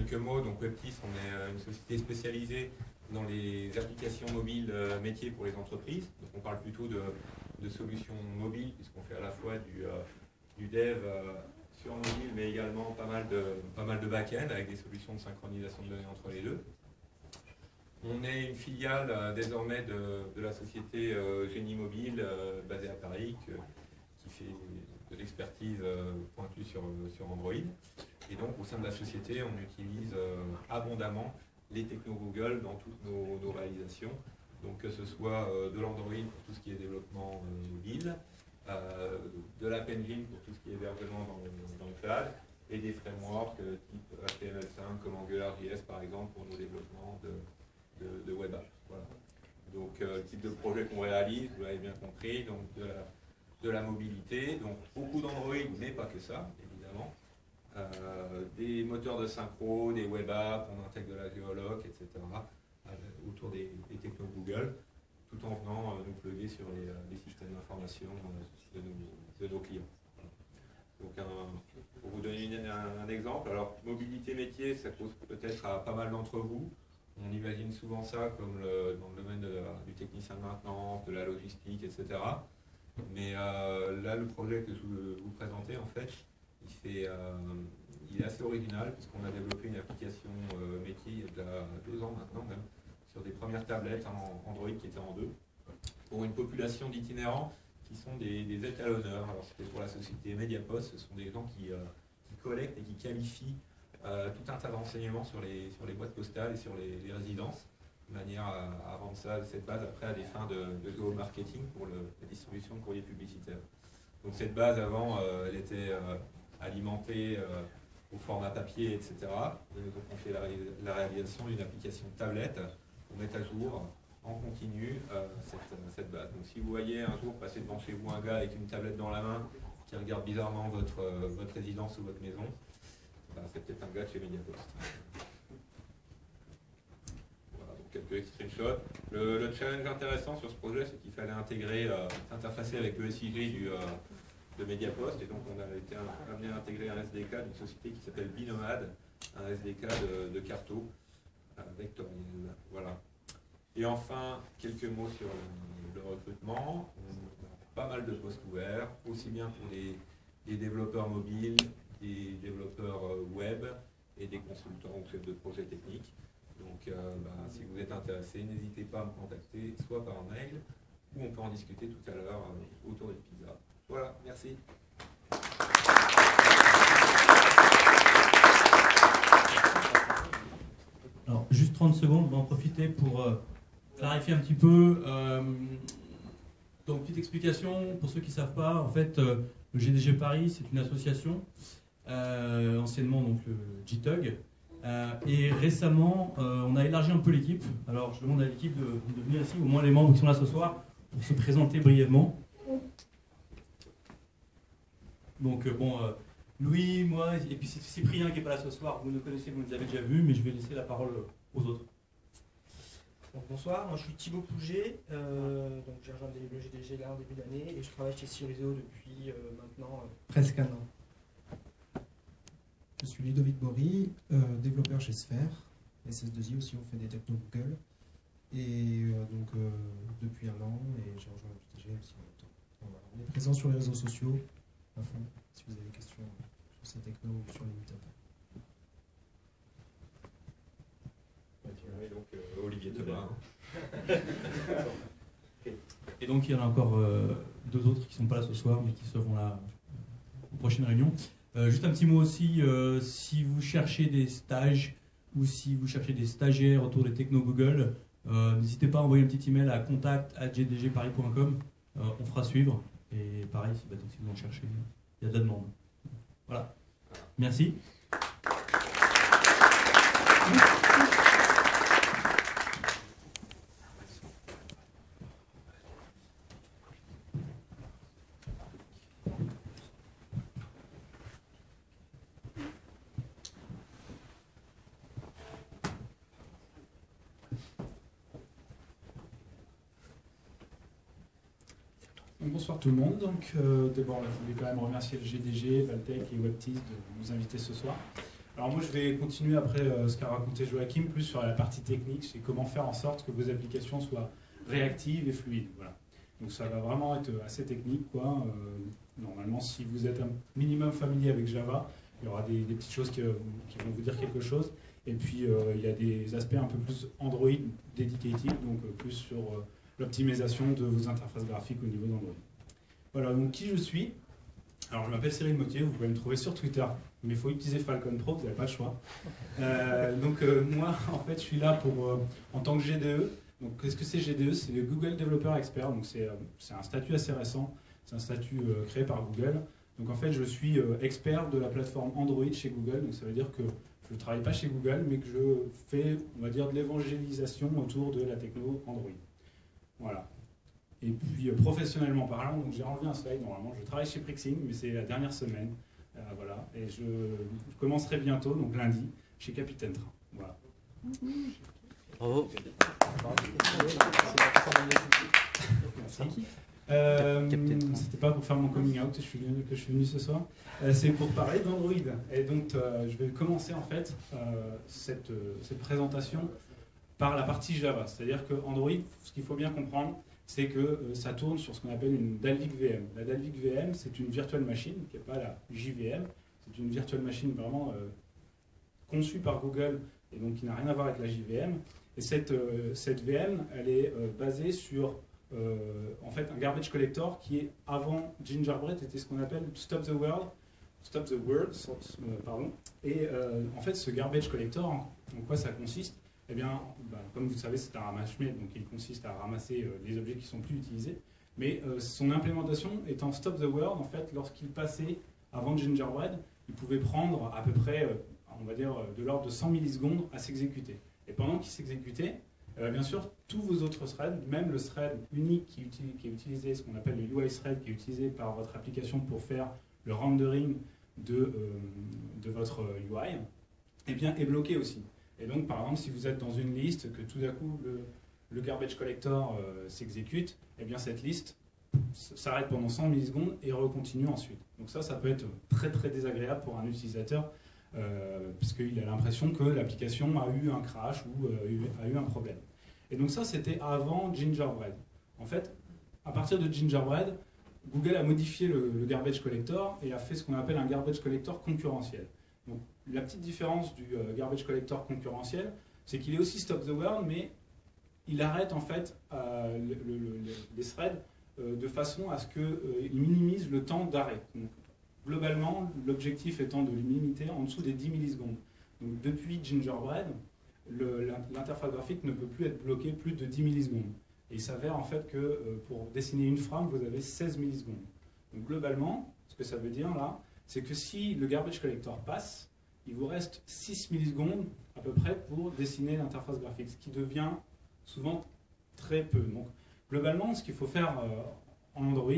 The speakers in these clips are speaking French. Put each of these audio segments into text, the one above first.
quelques mots, donc WebTis, on est une société spécialisée dans les applications mobiles métiers pour les entreprises. Donc on parle plutôt de solutions mobiles, puisqu'on fait à la fois du dev sur mobile, mais également pas mal de back-end avec des solutions de synchronisation de données entre les deux. On est une filiale désormais de la société Génie Mobile basée à Paris qui fait de l'expertise pointue sur Android. Et donc au sein de la société, on utilise abondamment les technos Google dans toutes nos réalisations. Donc que ce soit de l'Android pour tout ce qui est développement mobile, de l'App Engine pour tout ce qui est hébergement dans le cloud, et des frameworks type HTML5 comme AngularJS par exemple pour nos développements de web apps. Voilà. Donc le type de projet qu'on réalise, vous l'avez bien compris, donc de la mobilité, donc beaucoup d'Android, mais pas que ça, évidemment. Des moteurs de synchro, des web apps, on intègre de la géoloc, etc. Autour des technos Google, tout en venant nous plugger sur les systèmes d'information de nos clients. Donc pour vous donner un exemple, alors mobilité métier, ça pose peut-être à pas mal d'entre vous. On imagine souvent ça comme dans le domaine du technicien de maintenance, de la logistique, etc. Mais là, le projet que je vais vous présenter, en fait, il est assez original puisqu'on a développé une application métier il y a déjà 2 ans maintenant même, sur des premières tablettes en Android qui étaient en 2, pour une population d'itinérants qui sont des étalonneurs. Alors c'était pour la société Mediapost, ce sont des gens qui collectent et qui qualifient tout un tas d'enseignements sur les boîtes postales et sur les résidences, de manière à rendre cette base après à des fins de géomarketing pour la distribution de courrier publicitaire. Donc cette base avant, elle était alimentée au format papier, etc. Et donc on fait la réalisation d'une application tablette pour mettre à jour en continu cette base. Donc si vous voyez un jour passer devant chez vous un gars avec une tablette dans la main qui regarde bizarrement votre résidence ou votre maison, c'est peut-être un gars de chez Mediapost. Voilà, donc quelques screenshots. Le challenge intéressant sur ce projet, c'est qu'il fallait intégrer, s'interfacer avec le SIG de Mediapost, et donc on a été amené à intégrer un SDK d'une société qui s'appelle Binomad, un SDK de carto vectoriel. Voilà. Et enfin, quelques mots sur le recrutement. On a pas mal de postes ouverts, aussi bien pour des développeurs mobiles, des développeurs web et des consultants ou chefs de projet techniques. Donc si vous êtes intéressé, n'hésitez pas à me contacter, soit par mail, ou on peut en discuter tout à l'heure autour des pizzas. Voilà, merci. Alors, juste 30 secondes, on va en profiter pour clarifier un petit peu. Donc, petite explication, pour ceux qui ne savent pas, en fait, le GDG Paris, c'est une association, anciennement donc le GTUG, et récemment, on a élargi un peu l'équipe. Alors, je demande à l'équipe de venir ici, au moins les membres qui sont là ce soir, pour se présenter brièvement. Donc, Louis, moi, et puis Cyprien qui n'est pas là ce soir, vous nous connaissez, vous nous avez déjà vus, mais je vais laisser la parole aux autres. Donc, bonsoir, moi je suis Thibaut Pouget, donc j'ai rejoint le GDG là en début d'année et je travaille chez Ciriso depuis maintenant presque 1 an. Je suis Ludovic Bory, développeur chez Sphère, SS2I aussi, on fait des technos Google, et depuis 1 an, et j'ai rejoint le GDG aussi en même temps. Donc, voilà. On est présent sur les réseaux sociaux, à fond, si vous avez des questions sur ces technos ou sur les meetups. Et donc Olivier Thomas. Et donc il y en a encore 2 autres qui ne sont pas là ce soir, mais qui seront là aux prochaines réunions. Juste un petit mot aussi, si vous cherchez des stages ou si vous cherchez des stagiaires autour des technos Google, n'hésitez pas à envoyer un petit email à contact@gdgparis.com, on fera suivre. Et pareil, si vous en cherchez, il y a de la demande. Voilà. Merci. Bonsoir tout le monde. Donc, d'abord, je voulais quand même remercier le GDG, Valtech et WebTis de nous inviter ce soir. Alors, Alors moi, je vais continuer après ce qu'a raconté Joachim, plus sur la partie technique, c'est comment faire en sorte que vos applications soient réactives et fluides. Voilà. Donc ça va vraiment être assez technique, quoi. Normalement, si vous êtes un minimum familier avec Java, il y aura des petites choses qui vont vous dire quelque chose. Et puis, il y a des aspects un peu plus Android dedicated, donc plus sur l'optimisation de vos interfaces graphiques au niveau d'Android. Voilà, donc qui je suis. Alors, je m'appelle Cyril Mottier, vous pouvez me trouver sur Twitter, mais il faut utiliser Falcon Pro, vous n'avez pas le choix. Moi, en fait, je suis là en tant que GDE. Donc, qu'est-ce que c'est GDE? C'est le Google Developer Expert, donc c'est un statut assez récent, c'est un statut créé par Google. Donc, en fait, je suis expert de la plateforme Android chez Google, donc ça veut dire que je ne travaille pas chez Google, mais que je fais, on va dire, de l'évangélisation autour de la techno Android. Voilà. Et puis, professionnellement parlant, donc j'ai enlevé un slide, normalement, je travaille chez Prixing, mais c'est la dernière semaine. Voilà. Et je commencerai bientôt, donc lundi, chez Capitaine Train. Voilà. Bravo. Merci. C'était pas pour faire mon coming out que je suis venu ce soir, c'est pour parler d'Android. Et donc je vais commencer en fait cette présentation par la partie Java. C'est-à-dire que Android, ce qu'il faut bien comprendre, c'est que ça tourne sur ce qu'on appelle une Dalvik VM. La Dalvik VM, c'est une virtual machine, qui n'est pas la JVM, c'est une virtual machine vraiment conçue par Google et donc qui n'a rien à voir avec la JVM. Et cette VM, elle est basée sur en fait un garbage collector qui est avant Gingerbread était ce qu'on appelle Stop the World, pardon. Et en fait ce garbage collector, en quoi ça consiste? Eh bien, comme vous le savez, c'est un ramasse-miettes, donc il consiste à ramasser les objets qui ne sont plus utilisés. Mais son implémentation étant Stop the World, en fait, lorsqu'il passait avant Gingerbread, il pouvait prendre à peu près, on va dire, de l'ordre de 100 millisecondes à s'exécuter. Et pendant qu'il s'exécutait, bien sûr, tous vos autres threads, même le thread unique qui est utilisé, ce qu'on appelle le UI thread, qui est utilisé par votre application pour faire le rendering de votre UI, eh bien, est bloqué aussi. Et donc, par exemple, si vous êtes dans une liste, que tout d'un coup, le garbage collector s'exécute, eh bien, cette liste s'arrête pendant 100 millisecondes et recontinue ensuite. Donc ça peut être très, très désagréable pour un utilisateur, puisqu'il a l'impression que l'application a eu un crash ou a eu un problème. Et donc ça, c'était avant Gingerbread. En fait, à partir de Gingerbread, Google a modifié le garbage collector et a fait ce qu'on appelle un garbage collector concurrentiel. Donc, la petite différence du garbage collector concurrentiel, c'est qu'il est aussi stop the world, mais il arrête en fait les threads de façon à ce qu'il minimise le temps d'arrêt. Globalement, l'objectif étant de le limiter en dessous des 10 millisecondes. Donc, depuis Gingerbread, l'interface graphique ne peut plus être bloquée plus de 10 millisecondes. Et il s'avère en fait que pour dessiner une frame, vous avez 16 millisecondes. Donc, globalement, ce que ça veut dire là, c'est que si le garbage collector passe, il vous reste 6 millisecondes à peu près pour dessiner l'interface graphique, ce qui devient souvent très peu. Donc, globalement, ce qu'il faut faire en Android,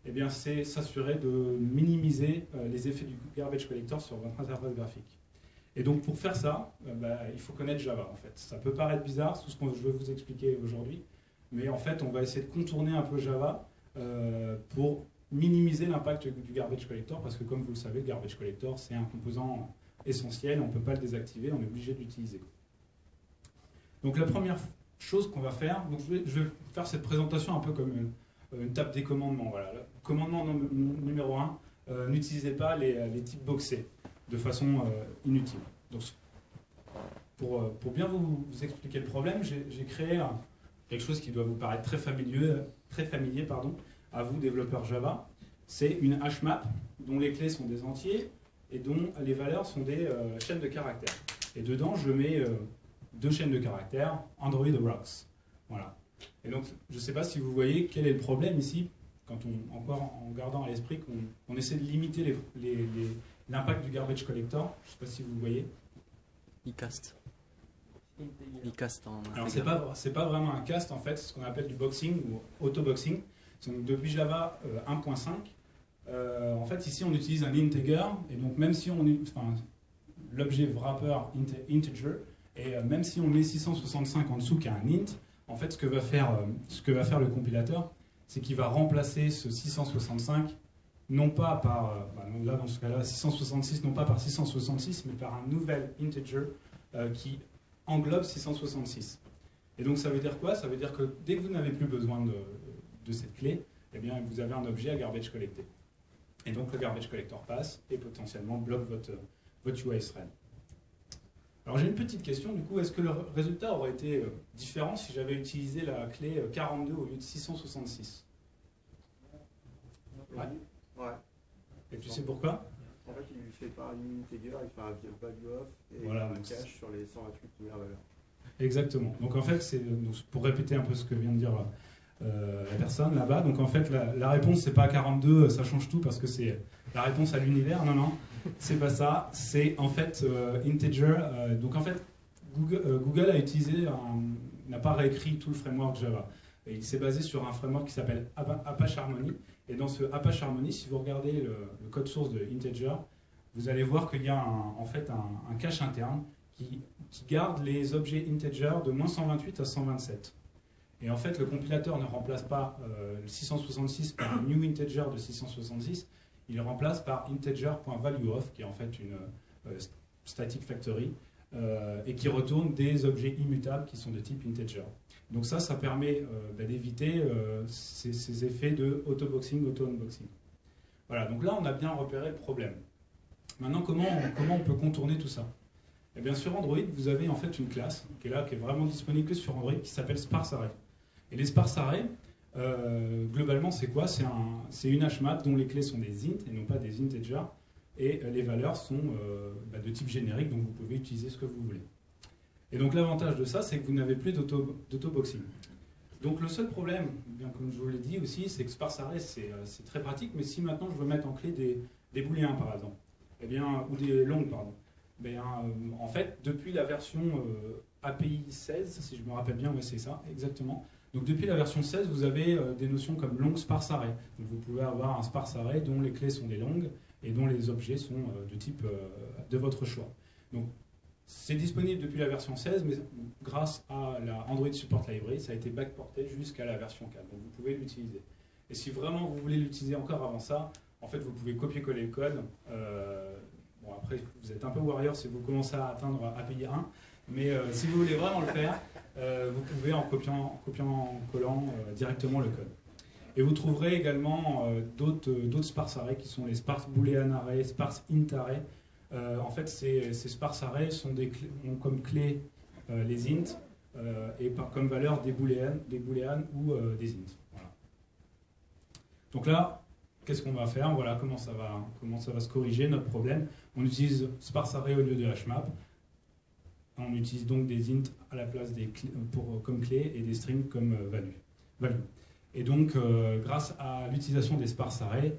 eh bien, c'est s'assurer de minimiser les effets du garbage collector sur votre interface graphique. Et donc, pour faire ça, il faut connaître Java, en fait. Ça peut paraître bizarre, tout ce que je vais vous expliquer aujourd'hui, mais en fait, on va essayer de contourner un peu Java pour minimiser l'impact du garbage collector, parce que comme vous le savez, le garbage collector, c'est un composant essentiel, on ne peut pas le désactiver, on est obligé de l'utiliser. Donc la première chose qu'on va faire, donc je vais faire cette présentation un peu comme une table des commandements. Voilà. Le commandement numéro 1, n'utilisez pas les types boxés de façon inutile. Donc, pour bien vous expliquer le problème, j'ai créé quelque chose qui doit vous paraître très familier à vous, développeurs Java. C'est une HMAP dont les clés sont des entiers et dont les valeurs sont des chaînes de caractères. Et dedans, je mets 2 chaînes de caractères, Android Rocks. Voilà. Et donc, je ne sais pas si vous voyez quel est le problème ici, encore en gardant à l'esprit qu'on essaie de limiter l'impact du garbage collector. Je ne sais pas si vous voyez. Il caste en Alors, c'est pas vraiment un cast, en fait, c'est ce qu'on appelle du boxing ou auto-boxing. Donc, depuis Java 1.5, en fait, ici, on utilise un integer, et donc même si l'objet wrapper integer, et même si on met 665 en dessous qui a un int, en fait, ce que va faire le compilateur, c'est qu'il va remplacer ce 665 non pas par, là dans ce cas-là, 666, non pas par 666, mais par un nouvel integer qui englobe 666. Et donc ça veut dire quoi? Ça veut dire que dès que vous n'avez plus besoin de cette clé, eh bien, vous avez un objet à garbage collecter. Et donc le garbage collector passe et potentiellement bloque votre UI thread. Alors j'ai une petite question, du coup, est-ce que le résultat aurait été différent si j'avais utilisé la clé 42 au lieu de 666? Ouais. Ouais. Et tu sais pourquoi? En fait, il fait pas un integer, il fait un value of et Voilà, un donc cache sur les 128 premières valeurs. Exactement. Donc en fait, pour répéter un peu ce que vient de dire la personne là-bas, donc en fait la réponse c'est pas 42, ça change tout parce que c'est la réponse à l'univers. Non, c'est pas ça. C'est en fait integer. Donc en fait, Google a utilisé, n'a pas réécrit tout le framework Java. Et il s'est basé sur un framework qui s'appelle Apache Harmony. Et dans ce Apache Harmony, si vous regardez le code source de integer, vous allez voir qu'il y a en fait un cache interne qui garde les objets integer de moins 128 à 127. Et en fait, le compilateur ne remplace pas le 666 par un new integer de 666, il le remplace par integer.valueOf, qui est en fait une static factory, et qui retourne des objets immutables qui sont de type integer. Donc ça permet d'éviter ces effets de auto-boxing, auto-unboxing. Voilà, donc là on a bien repéré le problème. Maintenant, comment on peut contourner tout ça? Eh bien, sur Android, vous avez en fait une classe qui est vraiment disponible que sur Android, qui s'appelle SparseArray. Et les SparseArray, globalement, c'est quoi? C'est une HMAP dont les clés sont des int et non pas des integers, et les valeurs sont de type générique, donc vous pouvez utiliser ce que vous voulez. Et donc l'avantage de ça, c'est que vous n'avez plus d'auto-boxing. Donc le seul problème, bien comme je vous l'ai dit aussi, c'est que SparseArray, c'est très pratique, mais si maintenant je veux mettre en clé des booléens, par exemple, eh bien, ou des longues, pardon, en fait, depuis la version API 16, si je me rappelle bien, ouais, c'est ça, exactement. Donc depuis la version 16, vous avez des notions comme long SparseArray. Donc vous pouvez avoir un SparseArray dont les clés sont des longues et dont les objets sont de type de votre choix. Donc c'est disponible depuis la version 16, mais grâce à la Android Support Library, ça a été backporté jusqu'à la version 4. Donc vous pouvez l'utiliser. Et si vraiment vous voulez l'utiliser encore avant ça, en fait vous pouvez copier-coller le code. Bon, après, vous êtes un peu warrior si vous commencez à atteindre API 1, mais si vous voulez vraiment le faire, vous pouvez en collant directement le code. Et vous trouverez également d'autres SparseArray qui sont les Sparse Boolean Array, Sparse Int Array. En fait, ces SparseArray ont comme clé les int et comme valeur des booleans ou des int. Voilà. Donc là, qu'est-ce qu'on va faire? Voilà comment ça va se corriger notre problème. On utilise SparseArray au lieu de HMAP. On utilise donc des int à la place comme clé et des strings comme value. Et donc, grâce à l'utilisation des SparseArray,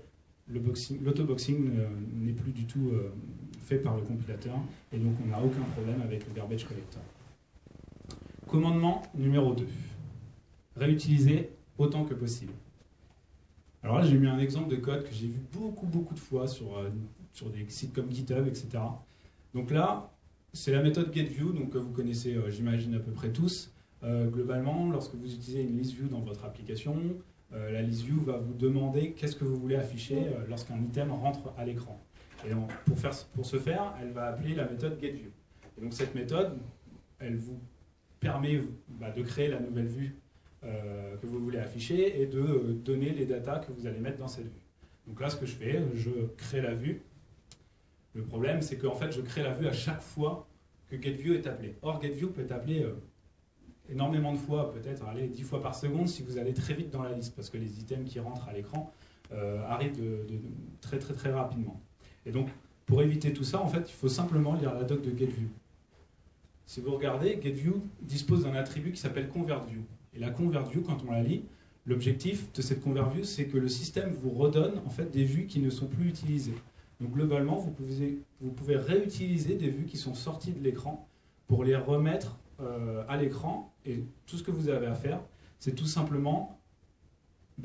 l'auto-boxing n'est plus du tout fait par le compilateur et donc on n'a aucun problème avec le garbage collector. Commandement numéro 2. Réutiliser autant que possible. Alors là, j'ai mis un exemple de code que j'ai vu beaucoup de fois sur des sites comme GitHub, etc. Donc là, c'est la méthode getView, donc que vous connaissez, j'imagine, à peu près tous. Globalement, lorsque vous utilisez une listView dans votre application, la listView va vous demander qu'est-ce que vous voulez afficher lorsqu'un item rentre à l'écran. Et donc, pour ce faire, elle va appeler la méthode getView. Et donc cette méthode, elle vous permet de créer la nouvelle vue que vous voulez afficher et de donner les datas que vous allez mettre dans cette vue. Donc là, ce que je fais, je crée la vue. Le problème, c'est qu'en fait, je crée la vue à chaque fois que getView est appelé. Or, getView peut être appelé énormément de fois, peut-être 10 fois par seconde si vous allez très vite dans la liste, parce que les items qui rentrent à l'écran arrivent très rapidement. Et donc, pour éviter tout ça, en fait, il faut simplement lire la doc de getView. Si vous regardez, getView dispose d'un attribut qui s'appelle convertView. Et la convertView, quand on la lit, l'objectif de cette convertView, c'est que le système vous redonne en fait des vues qui ne sont plus utilisées. Donc globalement, vous pouvez réutiliser des vues qui sont sorties de l'écran pour les remettre à l'écran. Et tout ce que vous avez à faire, c'est tout simplement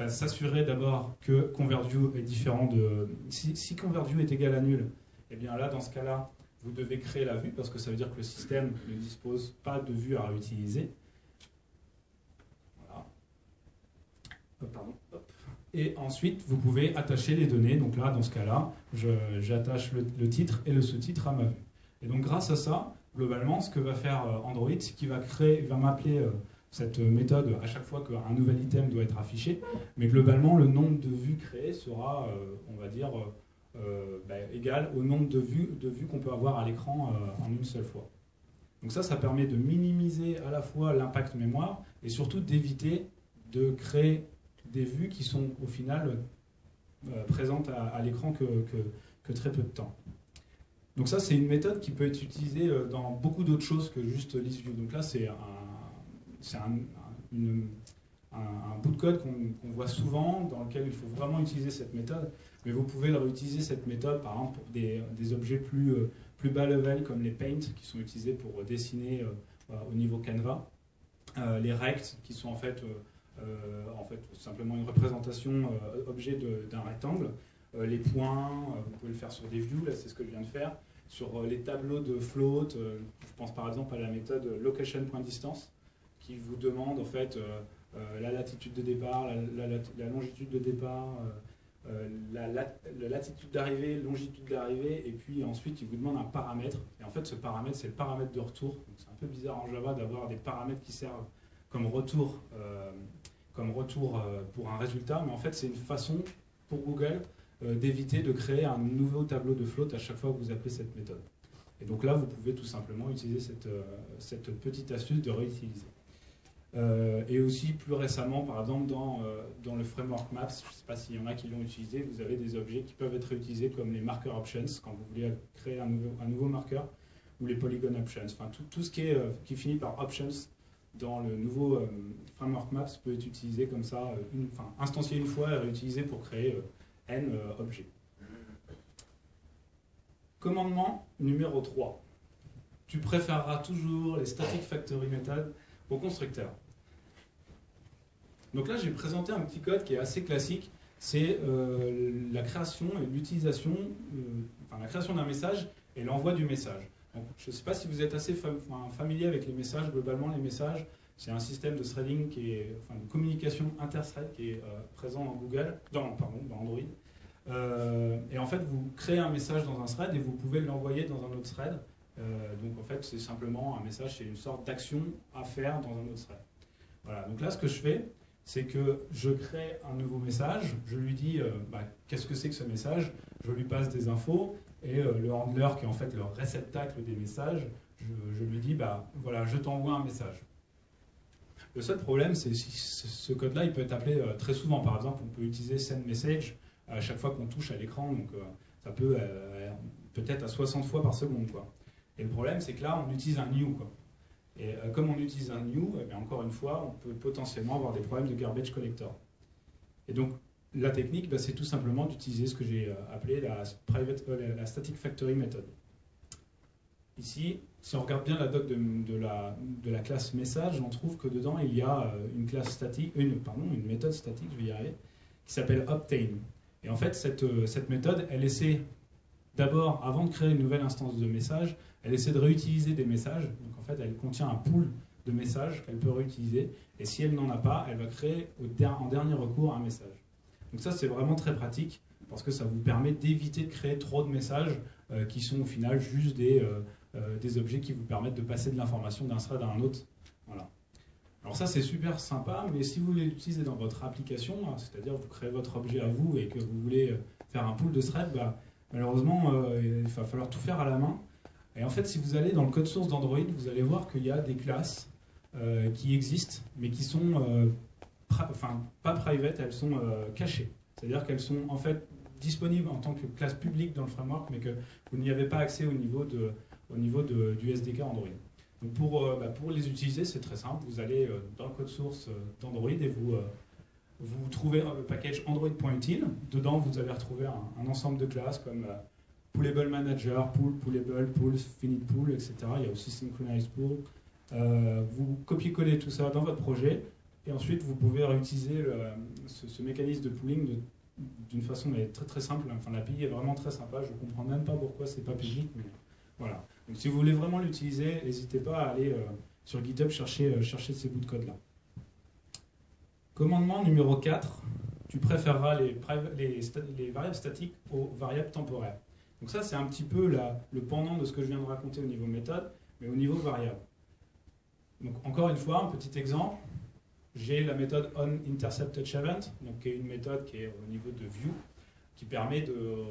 s'assurer d'abord que convertView est différent de... Si convertView est égal à nul, et bien là, dans ce cas-là, vous devez créer la vue parce que ça veut dire que le système ne dispose pas de vue à réutiliser. Voilà. Pardon. Hop. Et ensuite, vous pouvez attacher les données. Donc là, dans ce cas-là, j'attache le titre et le sous-titre à ma vue. Et donc grâce à ça, globalement, ce que va faire Android, c'est qu'il va m'appeler cette méthode à chaque fois qu'un nouvel item doit être affiché. Mais globalement, le nombre de vues créées sera, on va dire, égal au nombre de vues qu'on peut avoir à l'écran en une seule fois. Donc ça permet de minimiser à la fois l'impact mémoire et surtout d'éviter de créer des vues qui sont au final présentes à l'écran que très peu de temps. Donc ça, c'est une méthode qui peut être utilisée dans beaucoup d'autres choses que juste ListView. Donc là, c'est un bout de code qu'on voit souvent, dans lequel il faut vraiment utiliser cette méthode. Mais vous pouvez réutiliser cette méthode, par exemple, pour des objets plus bas level, comme les paints, qui sont utilisés pour dessiner au niveau Canva. Les rects, qui sont en fait simplement une représentation objet d'un rectangle. Les points, vous pouvez le faire sur des views, là c'est ce que je viens de faire. Sur les tableaux de float, je pense par exemple à la méthode location.distance, qui vous demande en fait la latitude de départ, la longitude de départ, la latitude d'arrivée, longitude d'arrivée, et puis ensuite il vous demande un paramètre. Et en fait ce paramètre, c'est le paramètre de retour. C'est un peu bizarre en Java d'avoir des paramètres qui servent comme retour pour un résultat, mais en fait c'est une façon pour Google d'éviter de créer un nouveau tableau de float à chaque fois que vous appelez cette méthode. Et donc là, vous pouvez tout simplement utiliser cette petite astuce de réutiliser. Et aussi, plus récemment, par exemple, dans le framework Maps, je ne sais pas s'il y en a qui l'ont utilisé, vous avez des objets qui peuvent être réutilisés comme les marker options, quand vous voulez créer un nouveau marqueur, ou les polygon options. Enfin, tout ce qui finit par options dans le nouveau framework Maps peut être utilisé comme ça, instancié une fois et réutilisé pour créer N objets. Commandement numéro 3. Tu préféreras toujours les static factory methods au constructeur. Donc là, j'ai présenté un petit code qui est assez classique. C'est la création et l'utilisation, la création d'un message et l'envoi du message. Donc, je ne sais pas si vous êtes assez familier avec les messages. Globalement, les messages, c'est un système de threading de communication inter-thread qui est présent dans Android. Et en fait, vous créez un message dans un thread et vous pouvez l'envoyer dans un autre thread. Donc en fait, c'est simplement un message, c'est une sorte d'action à faire dans un autre thread. Voilà, donc là, ce que je fais, c'est que je crée un nouveau message, je lui dis qu'est-ce que c'est que ce message, je lui passe des infos, et le handler, qui est en fait le réceptacle des messages, je lui dis, voilà, je t'envoie un message. Le seul problème, c'est si ce code-là, il peut être appelé très souvent. Par exemple, on peut utiliser send message à chaque fois qu'on touche à l'écran, donc ça peut peut-être à 60 fois par seconde, quoi. Et le problème, c'est que là, on utilise un new, quoi. Et comme on utilise un new, encore une fois, on peut potentiellement avoir des problèmes de garbage collector. Et donc, la technique, c'est tout simplement d'utiliser ce que j'ai appelé la static factory method. Ici, si on regarde bien la doc de la classe message, on trouve que dedans, il y a une méthode statique, je vais y arriver, qui s'appelle obtain. Et en fait, cette méthode, elle essaie d'abord, avant de créer une nouvelle instance de message, elle essaie de réutiliser des messages. Donc en fait, elle contient un pool de messages qu'elle peut réutiliser. Et si elle n'en a pas, elle va créer en dernier recours un message. Donc ça, c'est vraiment très pratique parce que ça vous permet d'éviter de créer trop de messages qui sont au final juste des objets qui vous permettent de passer de l'information d'un thread à un autre. Voilà. Alors ça, c'est super sympa, mais si vous voulez l'utiliser dans votre application, c'est-à-dire vous créez votre objet à vous et que vous voulez faire un pool de threads, malheureusement, il va falloir tout faire à la main. Et en fait, si vous allez dans le code source d'Android, vous allez voir qu'il y a des classes qui existent, mais qui sont pas private, elles sont cachées. C'est-à-dire qu'elles sont en fait disponibles en tant que classe publique dans le framework, mais que vous n'y avez pas accès au niveau du SDK Android. Donc pour les utiliser, c'est très simple. Vous allez dans le code source d'Android et vous trouvez le package android.util. Dedans, vous allez retrouver un ensemble de classes comme Poolable Manager, Pool, Poolable, Pools, Finite Pool, etc. Il y a aussi Synchronized Pool. Vous copiez-collez tout ça dans votre projet et ensuite vous pouvez réutiliser ce mécanisme de pooling d'une façon très très simple. Enfin, l'API est vraiment très sympa. Je ne comprends même pas pourquoi c'est pas public, mais voilà. Donc si vous voulez vraiment l'utiliser, n'hésitez pas à aller sur GitHub chercher ces bouts de code là. Commandement numéro 4, tu préféreras les variables statiques aux variables temporaires. Donc ça, c'est un petit peu le pendant de ce que je viens de raconter au niveau méthode, mais au niveau variable. Donc encore une fois, un petit exemple. J'ai la méthode onInterceptedEvent, donc qui est une méthode qui est au niveau de view, qui permet de...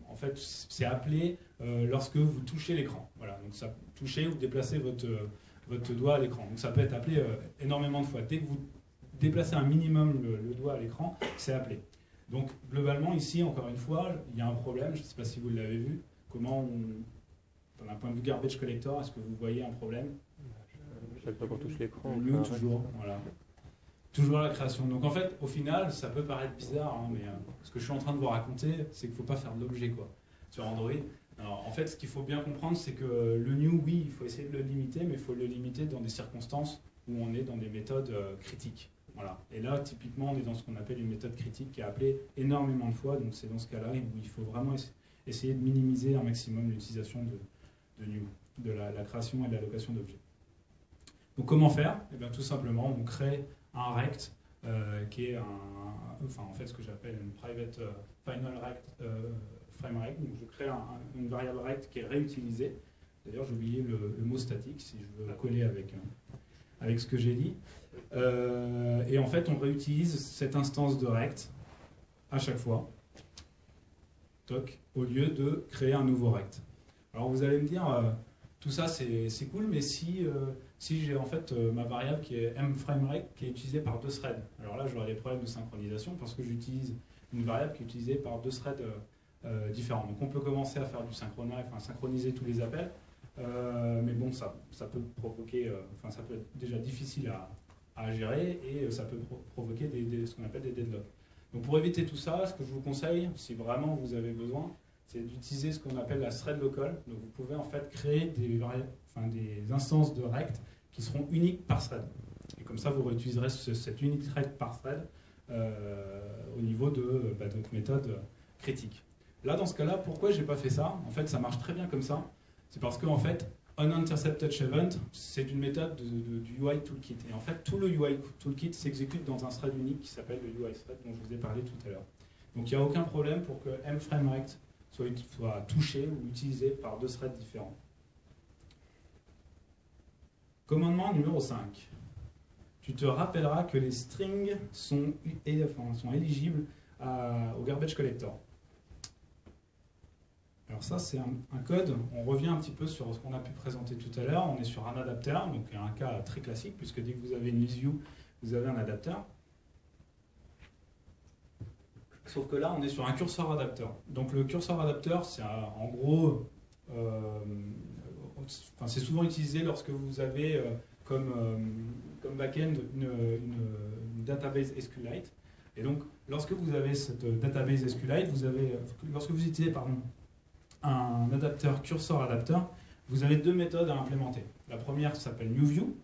En fait, c'est appelé lorsque vous touchez l'écran. Voilà, donc ça, touchez ou déplacez votre doigt à l'écran. Donc ça peut être appelé énormément de fois. Dès que vous déplacez un minimum le doigt à l'écran, c'est appelé. Donc globalement, ici, encore une fois, il y a un problème. Je ne sais pas si vous l'avez vu. Comment d'un point de vue garbage collector, est-ce que vous voyez un problème? Chaque fois qu'on touche l'écran, on Mieux, fait un toujours, voilà. Toujours la création. Donc en fait, au final, ça peut paraître bizarre, hein, mais ce que je suis en train de vous raconter, c'est qu'il ne faut pas faire de l'objet quoi, sur Android. Alors en fait, ce qu'il faut bien comprendre, c'est que le new, oui, il faut essayer de le limiter, mais il faut le limiter dans des circonstances où on est dans des méthodes critiques. Voilà. Et là, typiquement, on est dans ce qu'on appelle une méthode critique qui est appelée énormément de fois. Donc c'est dans ce cas-là où il faut vraiment essayer de minimiser un maximum l'utilisation de new, de la création et de l'allocation d'objets. Donc comment faire? Eh bien, tout simplement, on crée un rect qui est en fait ce que j'appelle une private final rect frame rect. Donc je crée une variable rect qui est réutilisée. D'ailleurs, j'ai oublié le mot statique si je veux coller avec ce que j'ai dit. Et en fait, on réutilise cette instance de rect à chaque fois, toc, au lieu de créer un nouveau rect. Alors vous allez me dire, tout ça c'est cool, mais si j'ai en fait ma variable qui est mFrameRect qui est utilisée par 2 threads, alors là j'aurai des problèmes de synchronisation parce que j'utilise une variable qui est utilisée par 2 threads différents. Donc on peut commencer à faire du synchroniser tous les appels, mais bon ça peut provoquer, ça peut être déjà difficile à gérer et ça peut provoquer ce qu'on appelle des deadlocks. Donc pour éviter tout ça, ce que je vous conseille, si vraiment vous avez besoin, c'est d'utiliser ce qu'on appelle la thread local. Donc vous pouvez en fait créer des instances de rect qui seront uniques par thread. Et comme ça, vous réutiliserez cette unique thread par thread au niveau de votre méthode critique. Là, dans ce cas-là, pourquoi j'ai pas fait ça? En fait, ça marche très bien comme ça. C'est parce que en fait, onInterceptedEvent, c'est une méthode du UI Toolkit. Et en fait, tout le UI Toolkit s'exécute dans un thread unique qui s'appelle le UI thread dont je vous ai parlé tout à l'heure. Donc il n'y a aucun problème pour que mFrameRect soit touché ou utilisé par 2 threads différents. Commandement numéro 5. Tu te rappelleras que les strings sont éligibles au garbage collector. Alors ça, c'est un code. On revient un petit peu sur ce qu'on a pu présenter tout à l'heure. On est sur un adapteur, donc un cas très classique, puisque dès que vous avez une ListView, vous avez un adapteur. Sauf que là, on est sur un cursor adapteur. Donc le cursor adapteur, c'est en gros, c'est souvent utilisé lorsque vous avez comme backend une database SQLite. Et donc, lorsque vous avez cette database SQLite, lorsque vous utilisez un adapteur cursor adapteur, vous avez 2 méthodes à implémenter. La première s'appelle newView,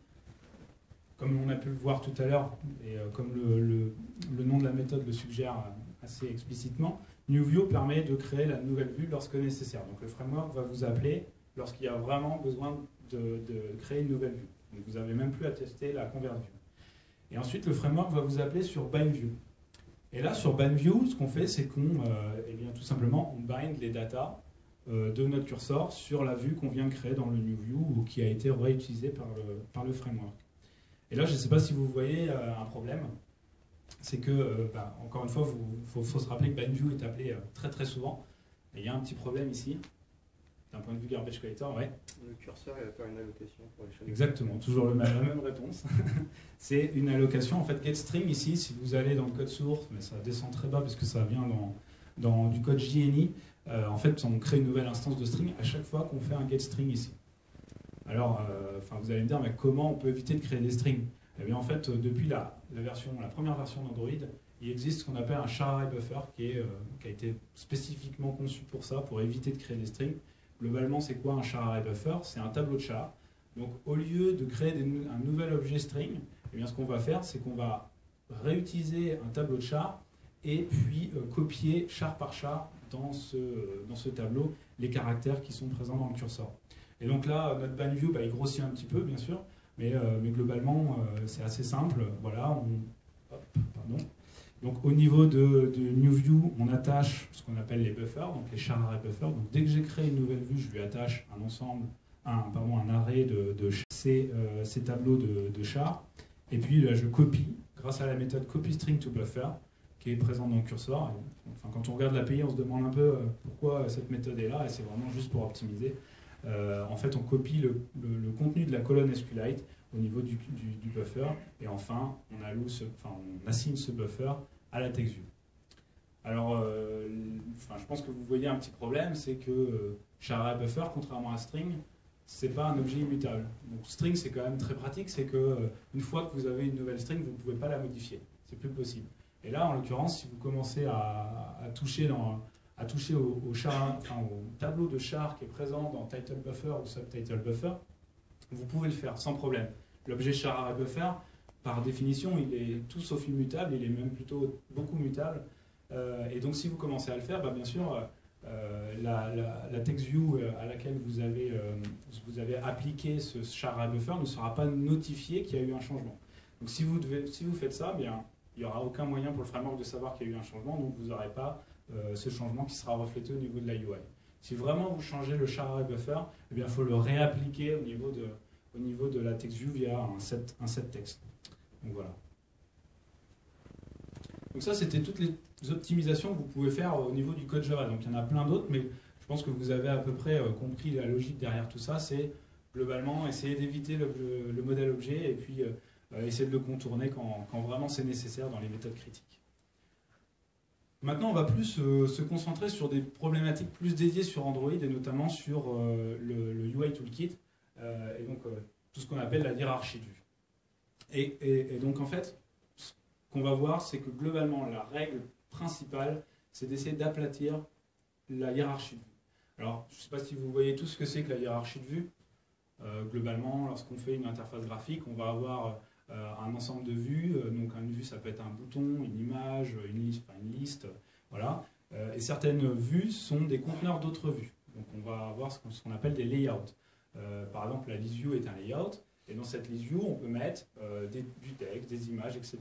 comme on a pu le voir tout à l'heure, et comme le nom de la méthode le suggère assez explicitement. newView permet de créer la nouvelle vue lorsque nécessaire. Donc le framework va vous appeler lorsqu'il y a vraiment besoin de créer une nouvelle vue. Donc vous n'avez même plus à tester la convert view. Et ensuite, le framework va vous appeler sur bindView. Et là, sur bindView, ce qu'on fait, c'est tout simplement, on bind les datas de notre cursor sur la vue qu'on vient de créer dans le newView ou qui a été réutilisée par le framework. Et là, je ne sais pas si vous voyez un problème. C'est que, encore une fois, il faut se rappeler que bindView est appelé très très souvent. Et il y a un petit problème ici, d'un point de vue garbage collector, ouais. Le curseur, il va faire une allocation pour les chaînes. Exactement, toujours la même réponse. C'est une allocation, en fait, getString ici, si vous allez dans le code source, mais ça descend très bas parce que ça vient dans du code JNI, en fait, on crée une nouvelle instance de string à chaque fois qu'on fait un getString ici. Alors, vous allez me dire, mais comment on peut éviter de créer des strings? Eh bien, en fait, depuis la première version d'Android, il existe ce qu'on appelle un char array buffer qui a été spécifiquement conçu pour ça, pour éviter de créer des strings. Globalement, c'est quoi un char array buffer? C'est un tableau de char. Donc, au lieu de créer un nouvel objet string, eh bien, ce qu'on va faire, c'est qu'on va réutiliser un tableau de char et puis copier char par char dans ce tableau les caractères qui sont présents dans le cursor. Et donc là, notre bindView, il grossit un petit peu, bien sûr, mais globalement, c'est assez simple. Voilà, Donc au niveau de NewView, on attache ce qu'on appelle les buffers, donc les chars array buffers. Donc dès que j'ai créé une nouvelle vue, je lui attache un array de ces tableaux de chars. Et puis là, je copie, grâce à la méthode copyString2Buffer, qui est présente dans le curseur. Enfin, quand on regarde l'API, on se demande un peu pourquoi cette méthode est là, et c'est vraiment juste pour optimiser. En fait, on copie le contenu de la colonne SQLite au niveau du buffer, et enfin, on assigne ce buffer à la TextView. Alors, je pense que vous voyez un petit problème, c'est que char_array_buffer, contrairement à string, c'est pas un objet immutable. Donc string, c'est quand même très pratique, c'est que une fois que vous avez une nouvelle string, vous ne pouvez pas la modifier. C'est plus possible. Et là, en l'occurrence, si vous commencez à toucher au tableau de char qui est présent dans title buffer ou subtitle buffer, vous pouvez le faire sans problème. L'objet char_array_buffer, par définition, il est tout sauf immutable, il est même plutôt beaucoup mutable. Et donc, si vous commencez à le faire, bien sûr, la TextView à laquelle vous avez appliqué ce char_array_buffer ne sera pas notifiée qu'il y a eu un changement. Donc, si vous faites ça, bien, il n'y aura aucun moyen pour le framework de savoir qu'il y a eu un changement, donc vous n'aurez pas ce changement qui sera reflété au niveau de la UI. Si vraiment vous changez le char_array_buffer, eh bien, il faut le réappliquer au niveau de la TextView via un set texte. Donc voilà. Donc ça, c'était toutes les optimisations que vous pouvez faire au niveau du code Java. Donc il y en a plein d'autres, mais je pense que vous avez à peu près compris la logique derrière tout ça. C'est globalement essayer d'éviter le modèle objet et puis essayer de le contourner quand vraiment c'est nécessaire dans les méthodes critiques. Maintenant, on va plus se concentrer sur des problématiques plus dédiées sur Android et notamment sur le UI Toolkit et donc tout ce qu'on appelle la hiérarchie de vue. Et donc en fait, ce qu'on va voir, c'est que globalement, la règle principale, c'est d'essayer d'aplatir la hiérarchie de vue. Alors, je ne sais pas si vous voyez tout ce que c'est que la hiérarchie de vue. Globalement, lorsqu'on fait une interface graphique, on va avoir un ensemble de vues. Donc une vue, ça peut être un bouton, une image, une liste, voilà. Et certaines vues sont des conteneurs d'autres vues. Donc on va avoir ce qu'on appelle des layouts. Par exemple, la list view est un layout, et dans cette list view, on peut mettre du texte, des images, etc.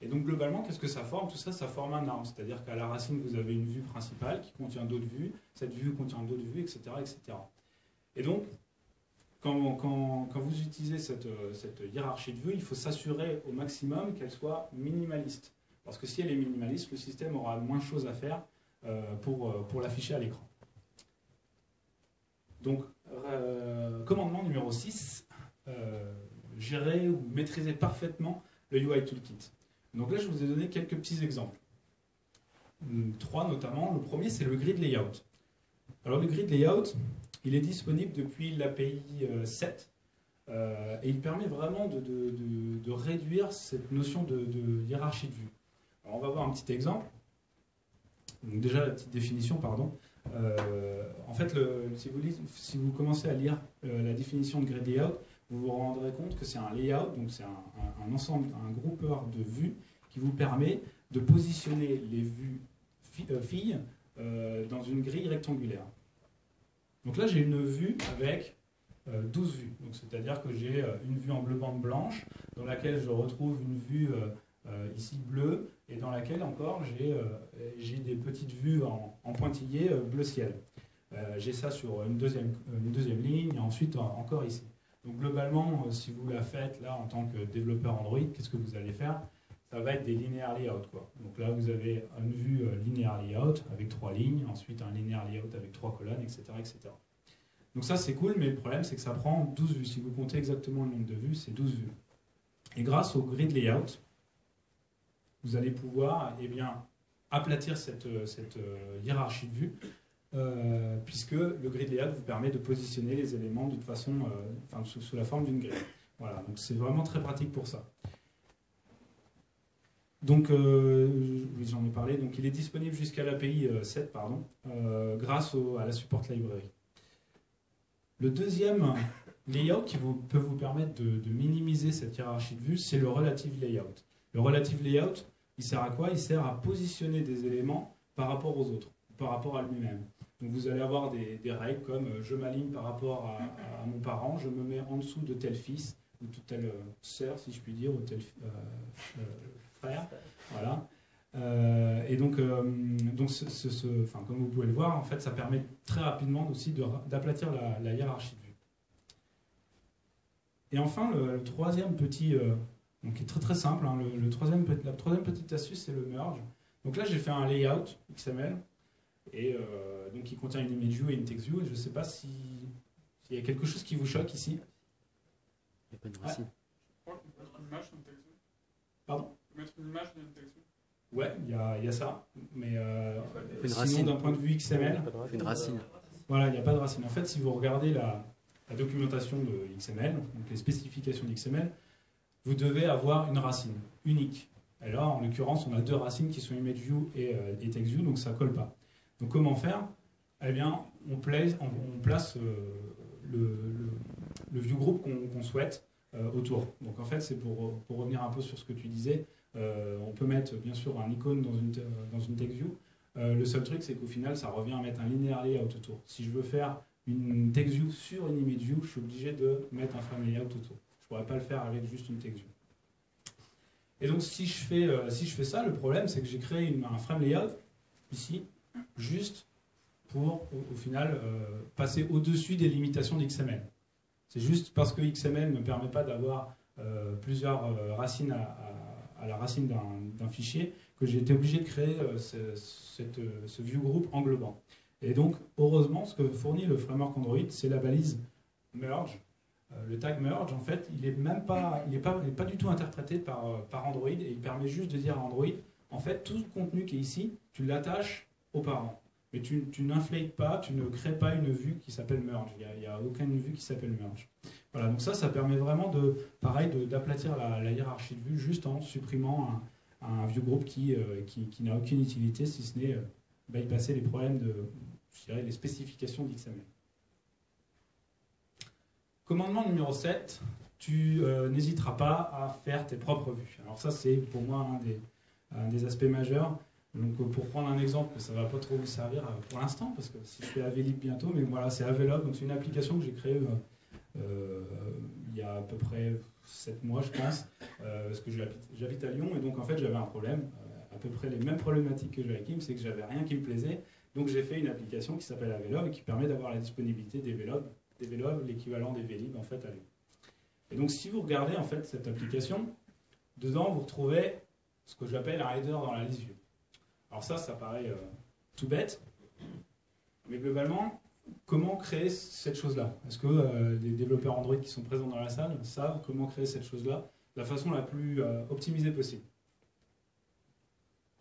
Et donc globalement, qu'est-ce que ça forme? Tout ça, ça forme un arbre. C'est-à-dire qu'à la racine, vous avez une vue principale qui contient d'autres vues, cette vue contient d'autres vues, etc., etc. Et donc, quand vous utilisez cette hiérarchie de vues, il faut s'assurer au maximum qu'elle soit minimaliste. Parce que si elle est minimaliste, le système aura moins de choses à faire pour l'afficher à l'écran. Donc, commandement numéro 6, gérer ou maîtriser parfaitement le UI Toolkit. Donc là, je vous ai donné quelques petits exemples. 3 notamment. Le premier, c'est le grid layout. Alors le grid layout, il est disponible depuis l'API 7 et il permet vraiment de réduire cette notion de hiérarchie de vue. Alors on va voir un petit exemple. Donc déjà la petite définition, pardon. En fait, si vous commencez à lire la définition de grid layout, vous vous rendrez compte que c'est un layout, donc c'est un ensemble, un groupeur de vues qui vous permet de positionner les vues filles dans une grille rectangulaire. Donc là, j'ai une vue avec 12 vues. C'est-à-dire que j'ai une vue en bleu bande blanche, dans laquelle je retrouve une vue ici bleue, et dans laquelle encore j'ai des petites vues en pointillé bleu ciel. J'ai ça sur une deuxième ligne, et ensuite encore ici. Donc globalement, si vous la faites là en tant que développeur Android, qu'est-ce que vous allez faire? Ça va être des linéaires layout, quoi. Donc là, vous avez une vue linéaire layout avec 3 lignes, ensuite un linéaire layout avec 3 colonnes, etc., etc. Donc ça, c'est cool, mais le problème, c'est que ça prend 12 vues. Si vous comptez exactement le nombre de vues, c'est 12 vues. Et grâce au grid layout, vous allez pouvoir aplatir cette hiérarchie de vues, puisque le grid layout vous permet de positionner les éléments d'une façon, sous la forme d'une grille. Voilà, donc c'est vraiment très pratique pour ça. Donc, oui, j'en ai parlé, donc il est disponible jusqu'à l'API 7, grâce à la support library. Le deuxième layout qui peut vous permettre de minimiser cette hiérarchie de vue, c'est le relative layout. Le relative layout, il sert à quoi? Il sert à positionner des éléments par rapport aux autres, par rapport à lui-même. Donc vous allez avoir des règles comme je m'aligne par rapport à mon parent, je me mets en dessous de tel fils, ou de telle sœur, si je puis dire, ou tel frère. Voilà. Et donc comme vous pouvez le voir, en fait, ça permet très rapidement aussi d'aplatir la hiérarchie de vue. Et enfin, le troisième petit, donc qui est très très simple, hein, la troisième petite astuce, c'est le merge. Donc là, j'ai fait un layout XML, et donc qui contient une image view et une text view. Et je ne sais pas s'il y a quelque chose qui vous choque ici. Il n'y a pas de racine. Je crois qu'on peut mettre une image dans une text view. Pardon? On peut mettre une image dans une text view. Ouais, il y a ça, mais Une sinon racine. d'un point de vue XML, Une racine. voilà, il n'y a pas de racine. En fait, si vous regardez la documentation de XML, donc les spécifications d'XML, vous devez avoir une racine unique. Et là, en l'occurrence, on a deux racines qui sont ImageView et TextView, donc ça ne colle pas. Donc comment faire? Eh bien, on place le viewgroup qu'on souhaite autour. Donc en fait, c'est pour revenir un peu sur ce que tu disais, on peut mettre bien sûr un icône dans une TextView. Le seul truc, c'est qu'au final, ça revient à mettre un linear layout autour. Si je veux faire une TextView sur une ImageView, je suis obligé de mettre un frame layout autour. Je ne pourrais pas le faire avec juste une TextView. Et donc, si je fais ça, le problème, c'est que j'ai créé un frame layout ici, juste pour, au final, passer au-dessus des limitations d'XML. C'est juste parce que XML ne permet pas d'avoir plusieurs racines à la racine d'un fichier que j'ai été obligé de créer ce viewgroup englobant. Et donc, heureusement, ce que fournit le framework Android, c'est la balise merge. Le tag merge, en fait, il n'est pas du tout interprété par Android, et il permet juste de dire à Android, en fait, tout le contenu qui est ici, tu l'attaches aux parents. Mais tu n'inflates pas, tu ne crées pas une vue qui s'appelle merge. Il n'y a aucune vue qui s'appelle merge. Voilà, donc ça permet vraiment d'aplatir la hiérarchie de vue juste en supprimant un viewgroup qui n'a aucune utilité, si ce n'est bypasser les problèmes les spécifications d'XML. Commandement numéro 7, tu n'hésiteras pas à faire tes propres vues. Alors ça, c'est pour moi un des aspects majeurs. Donc pour prendre un exemple, ça ne va pas trop vous servir pour l'instant, parce que si je fais Avelib bientôt, mais voilà, c'est Avelog, donc c'est une application que j'ai créée il y a à peu près 7 mois, je pense, parce que j'habite à Lyon, et donc en fait j'avais un problème, à peu près les mêmes problématiques que j'ai avec Kim, c'est que j'avais rien qui me plaisait, donc j'ai fait une application qui s'appelle Avelog et qui permet d'avoir la disponibilité des Vlog, l'équivalent des Vlib en fait à Lyon. Et donc si vous regardez en fait cette application, dedans vous retrouvez ce que j'appelle un header dans la liste view. Alors ça paraît tout bête, mais globalement, comment créer cette chose-là? Est-ce que les développeurs Android qui sont présents dans la salle savent comment créer cette chose-là de la façon la plus optimisée possible?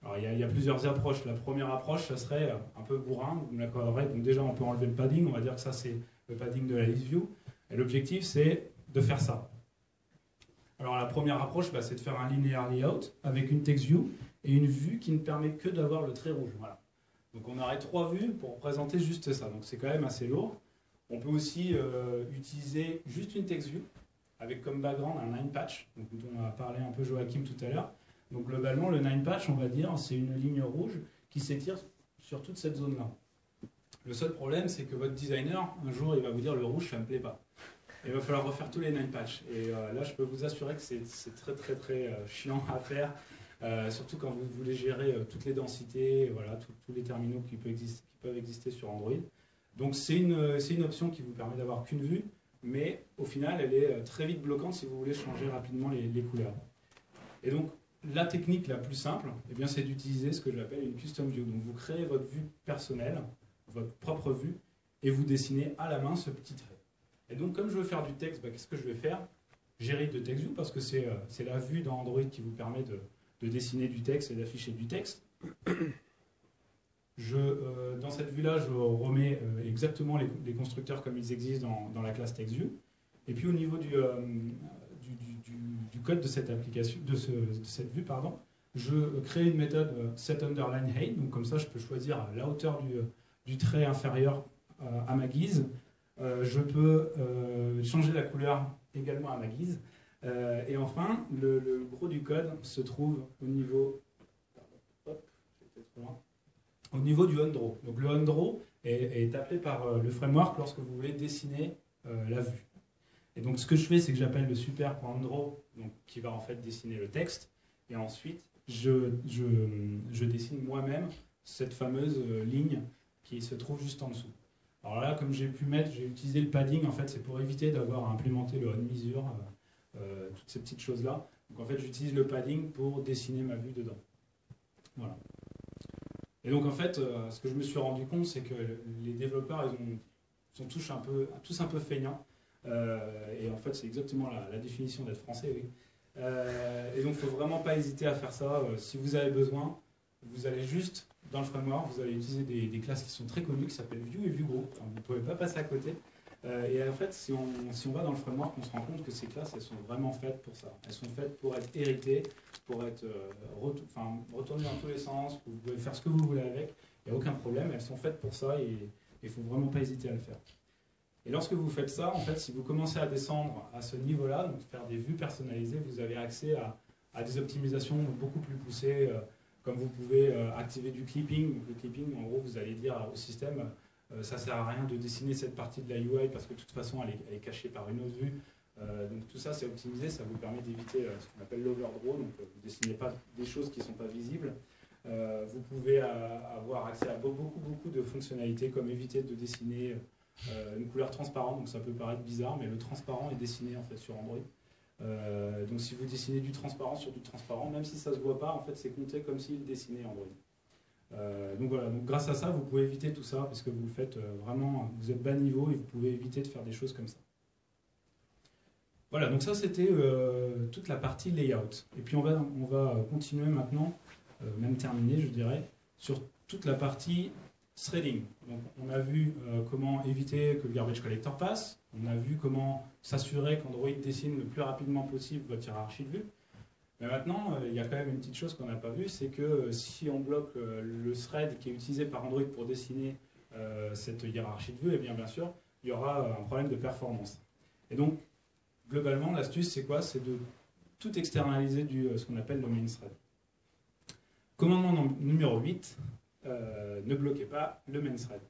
Alors il y a plusieurs approches. La première approche, ça serait un peu bourrin, vous me l'accorderez. Donc déjà, on peut enlever le padding, on va dire que ça c'est le padding de la list view. Et l'objectif, c'est de faire ça. Alors la première approche, c'est de faire un linear layout avec une text view et une vue qui ne permet que d'avoir le trait rouge. Voilà. Donc on aurait 3 vues pour représenter juste ça. Donc c'est quand même assez lourd. On peut aussi utiliser juste une text view avec comme background un 9-patch, dont on a parlé un peu Joachim tout à l'heure. Donc globalement, le 9-patch, on va dire, c'est une ligne rouge qui s'étire sur toute cette zone-là. Le seul problème, c'est que votre designer, un jour, il va vous dire le rouge, ça ne me plaît pas. Il va falloir refaire tous les 9-patchs. Et là, je peux vous assurer que c'est très très très chiant à faire, surtout quand vous voulez gérer toutes les densités, voilà, tous les terminaux qui peuvent exister sur Android. Donc c'est une option qui vous permet d'avoir qu'une vue, mais au final, elle est très vite bloquante si vous voulez changer rapidement les couleurs. Et donc, la technique la plus simple, eh bien, c'est d'utiliser ce que j'appelle une custom view. Donc vous créez votre vue personnelle, votre propre vue, et vous dessinez à la main ce petit trait. Et donc, comme je veux faire du texte, qu'est-ce que je vais faire? J'hérite de TextView parce que c'est la vue dans Android qui vous permet de dessiner du texte et d'afficher du texte. Dans cette vue-là, je remets exactement les constructeurs comme ils existent dans la classe TextView. Et puis au niveau du code de cette application, de cette vue, je crée une méthode setUnderlineHeight. Donc comme ça, je peux choisir la hauteur du trait inférieur à ma guise. Je peux changer la couleur également à ma guise. Et enfin, le gros du code se trouve au niveau, du onDraw. Donc le onDraw est appelé par le framework lorsque vous voulez dessiner la vue. Et donc ce que je fais, c'est que j'appelle le super.onDraw, qui va en fait dessiner le texte. Et ensuite, je dessine moi-même cette fameuse ligne qui se trouve juste en dessous. Alors là, comme j'ai utilisé le padding, en fait, c'est pour éviter d'avoir à implémenter le on-mesure, toutes ces petites choses-là. Donc en fait, j'utilise le padding pour dessiner ma vue dedans. Voilà. Et donc en fait, ce que je me suis rendu compte, c'est que les développeurs, ils sont tous un peu feignants. Et en fait, c'est exactement la définition d'être français, oui. Et donc, il ne faut vraiment pas hésiter à faire ça. Si vous avez besoin, vous allez juste dans le framework, vous allez utiliser des classes qui sont très connues, qui s'appellent View et ViewGroup. Enfin, vous ne pouvez pas passer à côté. Et en fait, si on va dans le framework, on se rend compte que ces classes, elles sont vraiment faites pour ça. Elles sont faites pour être héritées, pour être retournées dans tous les sens. Vous pouvez faire ce que vous voulez avec. Il n'y a aucun problème. Elles sont faites pour ça et il ne faut vraiment pas hésiter à le faire. Et lorsque vous faites ça, en fait, si vous commencez à descendre à ce niveau-là, donc faire des vues personnalisées, vous avez accès à des optimisations beaucoup plus poussées, comme vous pouvez activer du clipping. Donc, le clipping, en gros, vous allez dire au système, ça ne sert à rien de dessiner cette partie de la UI parce que de toute façon, elle est cachée par une autre vue. Donc tout ça, c'est optimisé, ça vous permet d'éviter ce qu'on appelle l'overdraw. Donc vous ne dessinez pas des choses qui ne sont pas visibles. Vous pouvez avoir accès à beaucoup de fonctionnalités, comme éviter de dessiner une couleur transparente, donc ça peut paraître bizarre, mais le transparent est dessiné en fait sur Android. Donc si vous dessinez du transparent sur du transparent, même si ça ne se voit pas, en fait c'est compté comme s'il dessinait Android. Donc voilà, donc grâce à ça, vous pouvez éviter tout ça, parce que vous le faites vraiment, vous êtes bas niveau et vous pouvez éviter de faire des choses comme ça. Voilà, donc ça c'était toute la partie layout. Et puis on va continuer maintenant, même terminer je dirais, sur toute la partie threading. Donc, on a vu comment éviter que le garbage collector passe. On a vu comment s'assurer qu'Android dessine le plus rapidement possible votre hiérarchie de vue. Mais maintenant, il y a quand même une petite chose qu'on n'a pas vue, c'est que si on bloque le thread qui est utilisé par Android pour dessiner cette hiérarchie de vue, eh bien sûr, il y aura un problème de performance. Et donc, globalement, l'astuce, c'est quoi? C'est de tout externaliser ce qu'on appelle le main thread. Commandement numéro 8. Ne bloquez pas le main thread.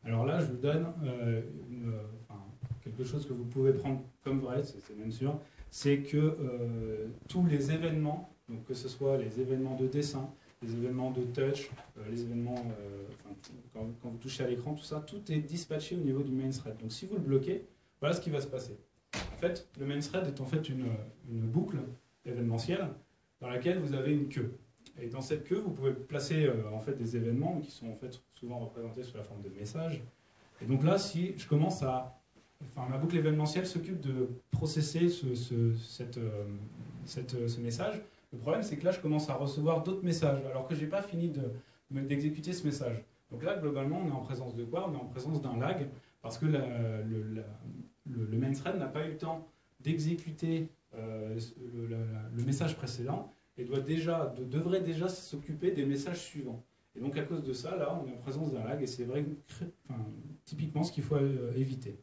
Alors là, je vous donne quelque chose que vous pouvez prendre comme vrai, c'est même sûr, c'est que tous les événements, donc que ce soit les événements de dessin, les événements de touch, les événements, quand vous touchez à l'écran, tout ça, tout est dispatché au niveau du main thread. Donc si vous le bloquez, voilà ce qui va se passer. En fait, le main thread est en fait une boucle événementielle dans laquelle vous avez une queue. Et dans cette queue, vous pouvez placer en fait des événements qui sont en fait souvent représentés sous la forme de messages. Et donc là, si je commence ma boucle événementielle s'occupe de processer ce message. Le problème, c'est que là, je commence à recevoir d'autres messages, alors que je n'ai pas fini d'exécuter ce message. Donc là, globalement, on est en présence de quoi? On est en présence d'un lag, parce que le main thread n'a pas eu le temps d'exécuter le message précédent, et devrait déjà s'occuper des messages suivants. Et donc à cause de ça, là, on est en présence d'un lag, et c'est vrai, typiquement ce qu'il faut éviter.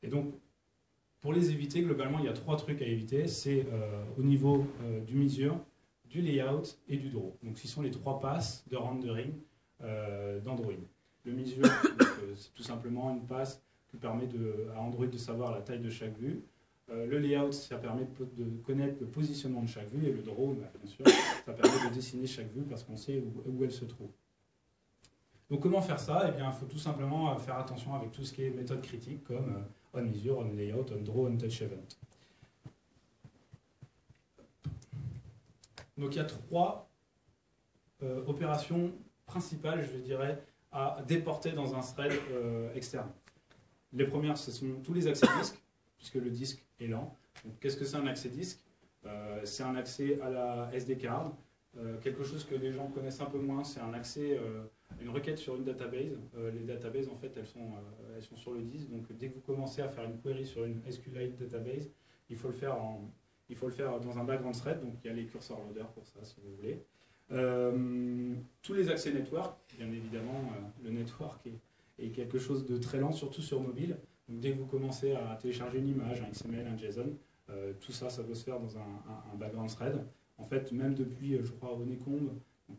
Et donc, pour les éviter, globalement, il y a 3 trucs à éviter. C'est au niveau du measure, du layout et du draw. Donc ce sont les 3 passes de rendering d'Android. Le measure, c'est tout simplement une passe qui permet à Android de savoir la taille de chaque vue. Le layout, ça permet de connaître le positionnement de chaque vue, et le draw, bien sûr, ça permet de dessiner chaque vue parce qu'on sait où elle se trouve. Donc comment faire ça? Eh bien, il faut tout simplement faire attention avec tout ce qui est méthode critique, comme on measure, on layout, on draw, on touch event. Donc il y a 3 opérations principales, je dirais, à déporter dans un thread externe. Les premières, ce sont tous les accès disques, puisque le disque est lent. Qu'est-ce que c'est un accès disque? C'est un accès à la SD card. Quelque chose que les gens connaissent un peu moins, c'est un accès, une requête sur une database. Les databases, en fait, elles sont sur le disque. Donc, dès que vous commencez à faire une query sur une SQLite database, il faut le faire dans un background thread. Donc, il y a les cursor loaders pour ça, si vous voulez. Tous les accès network, bien évidemment, le network est quelque chose de très lent, surtout sur mobile. Donc, dès que vous commencez à télécharger une image, un XML, un JSON, tout ça, ça doit se faire dans un background thread. En fait, même depuis, je crois, Honeycomb, donc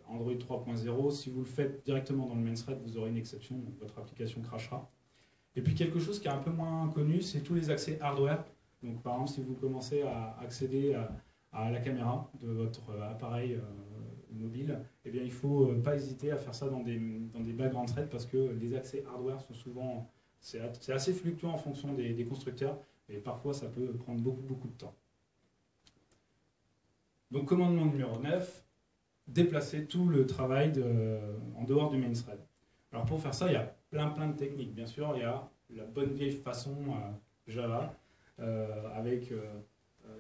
Android 3.0, si vous le faites directement dans le main thread, vous aurez une exception, donc votre application crashera. Et puis quelque chose qui est un peu moins connu, c'est tous les accès hardware. Donc par exemple, si vous commencez à accéder à la caméra de votre appareil mobile, eh bien, il ne faut pas hésiter à faire ça dans des background threads parce que les accès hardware sont souvent, c'est assez fluctuant en fonction des constructeurs et parfois ça peut prendre beaucoup de temps. Donc commandement numéro 9, déplacer tout le travail en dehors du main thread. Alors pour faire ça, il y a plein de techniques. Bien sûr, il y a la bonne vieille façon Java avec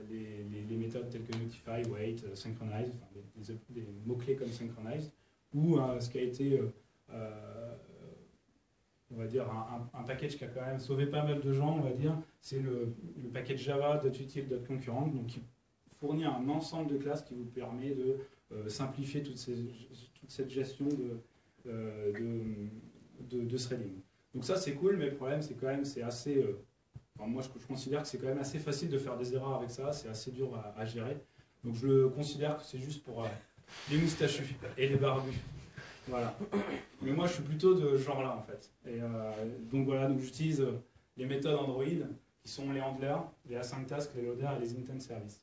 les méthodes telles que Notify, Wait, Synchronize, enfin, des mots-clés comme Synchronize, ou ce qui a été, on va dire, un package qui a quand même sauvé pas mal de gens, on va dire, c'est le package Java .util.concurrent, donc qui fournit un ensemble de classes qui vous permet de simplifier toute cette gestion de threading. Donc ça c'est cool, mais le problème c'est quand même c'est assez... enfin, moi je considère que c'est quand même assez facile de faire des erreurs avec ça, c'est assez dur à gérer. Donc je le considère que c'est juste pour les moustachus et les barbus. Voilà. Mais moi je suis plutôt de ce genre-là en fait. Et donc voilà, donc j'utilise les méthodes Android qui sont les handlers, les async tasks, les loaders et les intent services.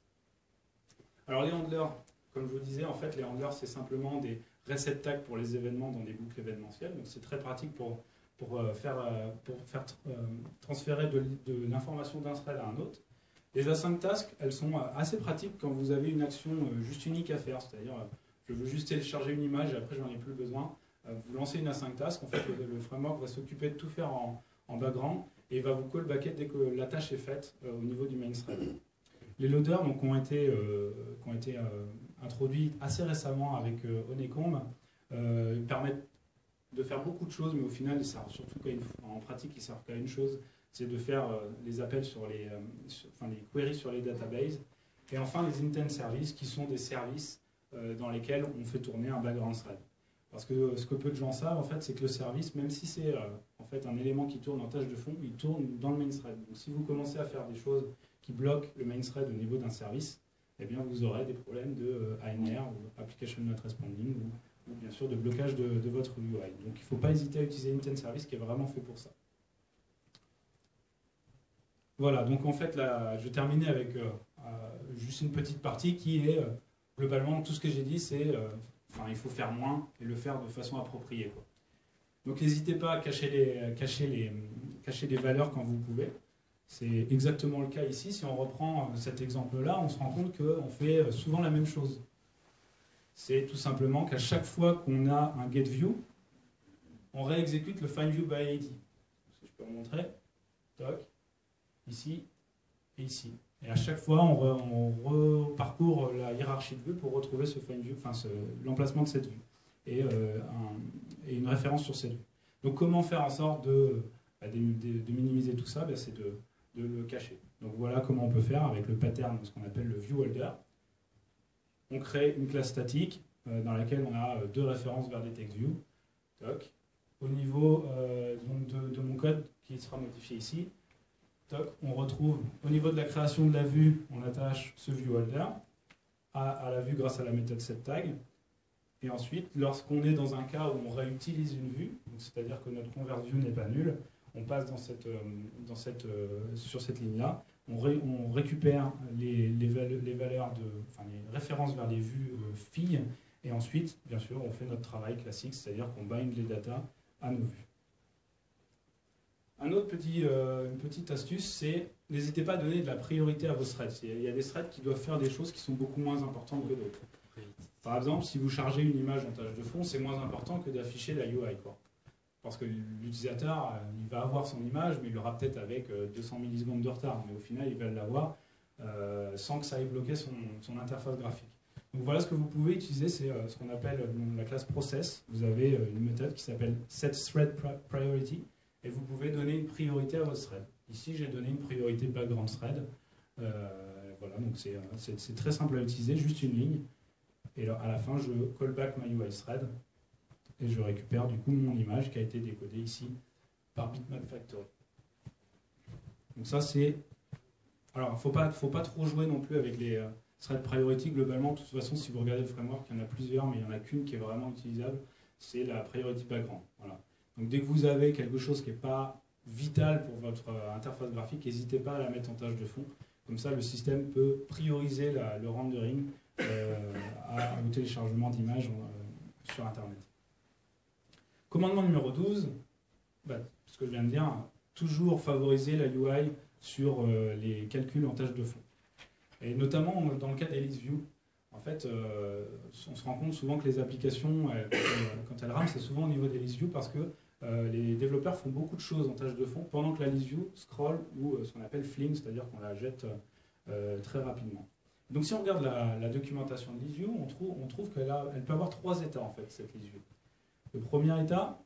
Alors les handlers, comme je vous disais, en fait les handlers c'est simplement des reset tags pour les événements dans des boucles événementielles. Donc c'est très pratique pour faire transférer de l'information d'un thread à un autre. Les async tasks, elles sont assez pratiques quand vous avez une action juste unique à faire, c'est-à-dire je veux juste télécharger une image et après j'en ai plus besoin. Vous lancez une async task, en fait le framework va s'occuper de tout faire en background et il va vous callbacker dès que la tâche est faite au niveau du main thread. Les loaders donc, ont été introduits assez récemment avec Honeycomb, permettent de faire beaucoup de choses, mais au final, ils servent surtout en pratique, ils servent qu'à une chose, c'est de faire les appels sur les queries sur les databases. Et enfin, les intent services, qui sont des services dans lesquels on fait tourner un background thread. Parce que ce que peu de gens savent, en fait, c'est que le service, même si c'est en fait un élément qui tourne en tâche de fond, il tourne dans le main thread. Donc, si vous commencez à faire des choses qui bloquent le main thread au niveau d'un service, eh bien, vous aurez des problèmes de ANR, ou Application Not Responding, ou bien sûr de blocage de votre UI. Donc il ne faut pas hésiter à utiliser Intent Service qui est vraiment fait pour ça. Voilà, donc en fait, là, je terminais avec juste une petite partie qui est, globalement, tout ce que j'ai dit, c'est il faut faire moins et le faire de façon appropriée, quoi. Donc n'hésitez pas à cacher les valeurs quand vous pouvez. C'est exactement le cas ici. Si on reprend cet exemple-là, on se rend compte qu'on fait souvent la même chose. C'est tout simplement qu'à chaque fois qu'on a un getView, on réexécute le findView by ID. Je peux vous montrer. Toc. Ici et ici. Et à chaque fois, on reparcourt la hiérarchie de vues pour retrouver ce findView, l'emplacement de cette vue et une référence sur cette vue. Donc comment faire en sorte de minimiser tout ça? C'est de le cacher. Donc voilà comment on peut faire avec le pattern, ce qu'on appelle le viewholder. On crée une classe statique dans laquelle on a deux références vers des TextView. Toc. Au niveau de mon code qui sera modifié ici, toc, on retrouve au niveau de la création de la vue, on attache ce viewholder à la vue grâce à la méthode setTag. Et ensuite, lorsqu'on est dans un cas où on réutilise une vue, c'est-à-dire que notre conversion n'est pas nulle, on passe sur cette ligne-là, on récupère les valeurs, les références vers les vues filles, et ensuite, bien sûr, on fait notre travail classique, c'est-à-dire qu'on bind les datas à nos vues. Une petite astuce, c'est n'hésitez pas à donner de la priorité à vos threads. Il y a des threads qui doivent faire des choses qui sont beaucoup moins importantes que d'autres. Par exemple, si vous chargez une image en tâche de fond, c'est moins important que d'afficher la UI, quoi. Parce que l'utilisateur, il va avoir son image, mais il l'aura peut-être avec 200 millisecondes de retard. Mais au final, il va l'avoir sans que ça ait bloqué son interface graphique. Donc voilà ce que vous pouvez utiliser, c'est ce qu'on appelle la classe process. Vous avez une méthode qui s'appelle setThreadPriority, et vous pouvez donner une priorité à votre thread. Ici, j'ai donné une priorité background thread. Voilà, donc c'est très simple à utiliser, juste une ligne. Et là, à la fin, je callback my UI thread. Et je récupère du coup mon image qui a été décodée ici par Bitmap Factory. Donc ça c'est... Alors il ne faut pas trop jouer non plus avec les thread priority. Globalement, de toute façon, si vous regardez le framework, il y en a plusieurs, mais il n'y en a qu'une qui est vraiment utilisable, c'est la priority background. Voilà. Donc dès que vous avez quelque chose qui n'est pas vital pour votre interface graphique, n'hésitez pas à la mettre en tâche de fond. Comme ça, le système peut prioriser le rendering au téléchargement d'images sur Internet. Commandement numéro 12, ce que je viens de dire, toujours favoriser la UI sur les calculs en tâche de fond. Et notamment dans le cas d'ElysView, en fait, on se rend compte souvent que les applications, quand elles rament, c'est souvent au niveau d'ElysView parce que les développeurs font beaucoup de choses en tâche de fond pendant que la ListView scroll ou ce qu'on appelle fling, c'est-à-dire qu'on la jette très rapidement. Donc si on regarde la documentation de ListView, on trouve qu'elle peut avoir 3 états en fait, cette ListView. Le premier état,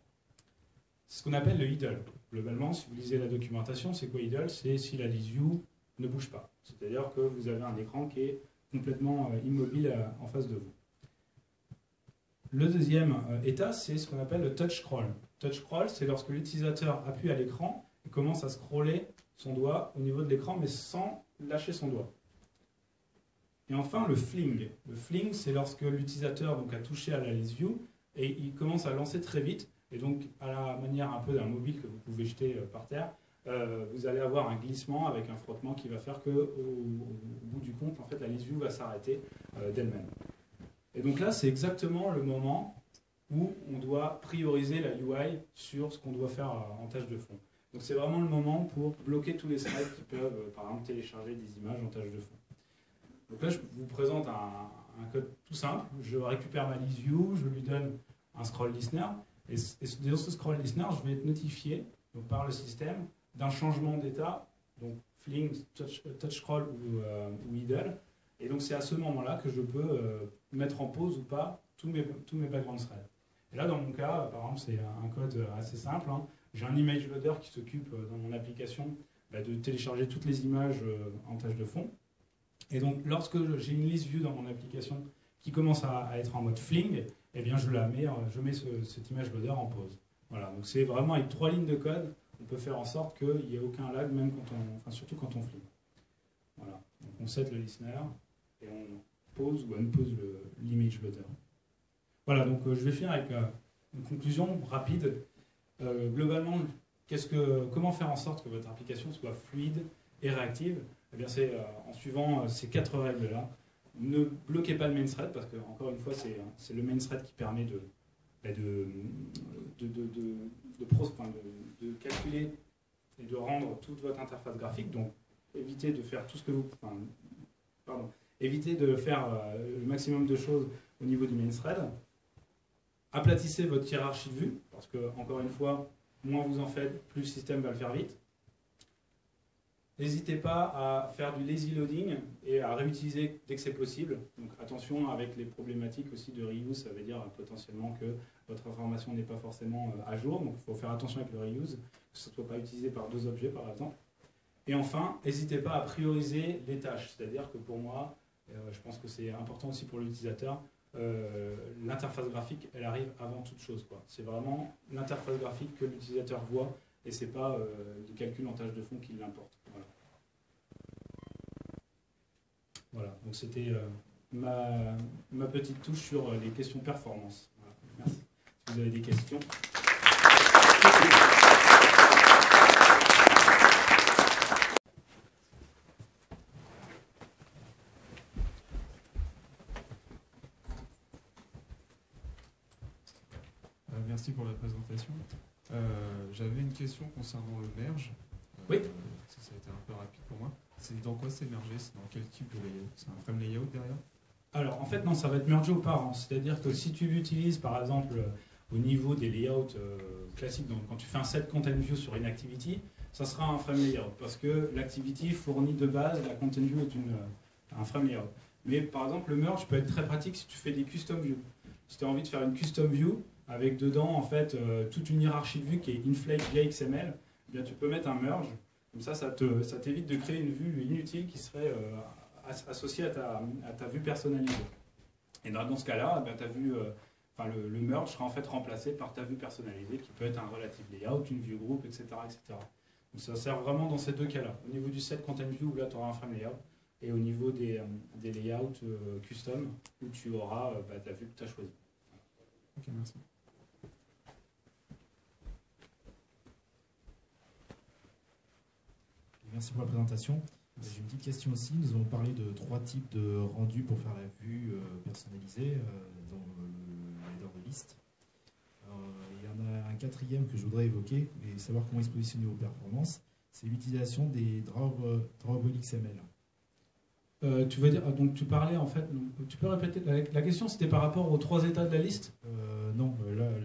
c'est ce qu'on appelle le idle. Globalement, si vous lisez la documentation, c'est quoi idle? C'est si la ListView ne bouge pas. C'est-à-dire que vous avez un écran qui est complètement immobile en face de vous. Le deuxième état, c'est ce qu'on appelle le touch scroll. Touch scroll, c'est lorsque l'utilisateur appuie à l'écran et commence à scroller son doigt au niveau de l'écran, mais sans lâcher son doigt. Et enfin, le fling. Le fling, c'est lorsque l'utilisateur a touché à la ListView et il commence à lancer très vite. Et donc, à la manière un peu d'un mobile que vous pouvez jeter par terre, vous allez avoir un glissement avec un frottement qui va faire qu'au bout du compte, en fait, la ListView va s'arrêter d'elle-même. Et donc là, c'est exactement le moment où on doit prioriser la UI sur ce qu'on doit faire en tâche de fond. Donc c'est vraiment le moment pour bloquer tous les threads qui peuvent, par exemple, télécharger des images en tâche de fond. Donc là, je vous présente un code tout simple. Je récupère ma ListView, je lui donne un scroll listener. Et dans ce scroll listener, je vais être notifié par le système d'un changement d'état, donc fling, touch scroll ou idle. Et donc c'est à ce moment-là que je peux mettre en pause ou pas tous mes background threads. Et là, dans mon cas, par exemple, c'est un code assez simple. J'ai un image loader qui s'occupe dans mon application de télécharger toutes les images en tâche de fond. Et donc, lorsque j'ai une ListView dans mon application qui commence à être en mode fling, eh bien, je mets cette image loader en pause. Voilà, donc c'est vraiment avec 3 lignes de code, on peut faire en sorte qu'il n'y ait aucun lag, même surtout quand on fling. Voilà, donc on set le listener et on pose ou unpose l'image loader. Voilà, donc je vais finir avec une conclusion rapide. Globalement, comment faire en sorte que votre application soit fluide et réactive? Eh bien, c'est en suivant ces 4 règles-là. Ne bloquez pas le main thread, parce que, encore une fois, c'est le main thread qui permet de calculer et de rendre toute votre interface graphique. Donc, évitez de faire tout ce que vous... évitez de faire le maximum de choses au niveau du main thread. Aplatissez votre hiérarchie de vue, parce que, encore une fois, moins vous en faites, plus le système va le faire vite. N'hésitez pas à faire du lazy loading et à réutiliser dès que c'est possible. Donc attention avec les problématiques aussi de reuse, ça veut dire potentiellement que votre information n'est pas forcément à jour. Donc il faut faire attention avec le reuse, que ce ne soit pas utilisé par 2 objets par exemple. Et enfin, n'hésitez pas à prioriser les tâches. C'est-à-dire que pour moi, je pense que c'est important aussi pour l'utilisateur, l'interface graphique, elle arrive avant toute chose. C'est vraiment l'interface graphique que l'utilisateur voit et ce n'est pas du calcul en tâche de fond qui l'importe. Voilà, donc c'était ma petite touche sur les questions performance. Voilà. Merci. Si vous avez des questions. Merci pour la présentation. J'avais une question concernant le merge. Oui. Ça a été un peu rapide pour moi. C'est dans quoi c'est mergé? C'est dans quel type de layout? C'est un frame layout derrière? Alors, en fait, non, ça va être mergé aux parents. C'est-à-dire que si tu l'utilises, par exemple, au niveau des layouts classiques, donc quand tu fais un set content view sur une activity, ça sera un frame layout, parce que l'activity fournit de base, la content view est un frame layout. Mais par exemple, le merge peut être très pratique si tu fais des custom views. Si tu as envie de faire une custom view, avec dedans, en fait, toute une hiérarchie de vues qui est inflate via XML, eh bien, tu peux mettre un merge. Comme ça t'évite de créer une vue inutile qui serait associée à ta vue personnalisée. Et dans ce cas-là, le merge sera en fait remplacé par ta vue personnalisée qui peut être un relative layout, une view group, etc., etc. Donc ça sert vraiment dans ces 2 cas-là. Au niveau du set content view, où là tu auras un frame layout, et au niveau des layouts custom, où tu auras la vue que tu as choisie. Ok, merci. Merci pour la présentation. J'ai une petite question aussi. Nous avons parlé de 3 types de rendus pour faire la vue personnalisée dans le header de liste. Il y en a un 4e que je voudrais évoquer et savoir comment il se positionne au niveau performance. C'est l'utilisation des drawable XML. Tu veux dire, donc tu parlais en fait, tu peux répéter la question, c'était par rapport aux 3 états de la liste? Non,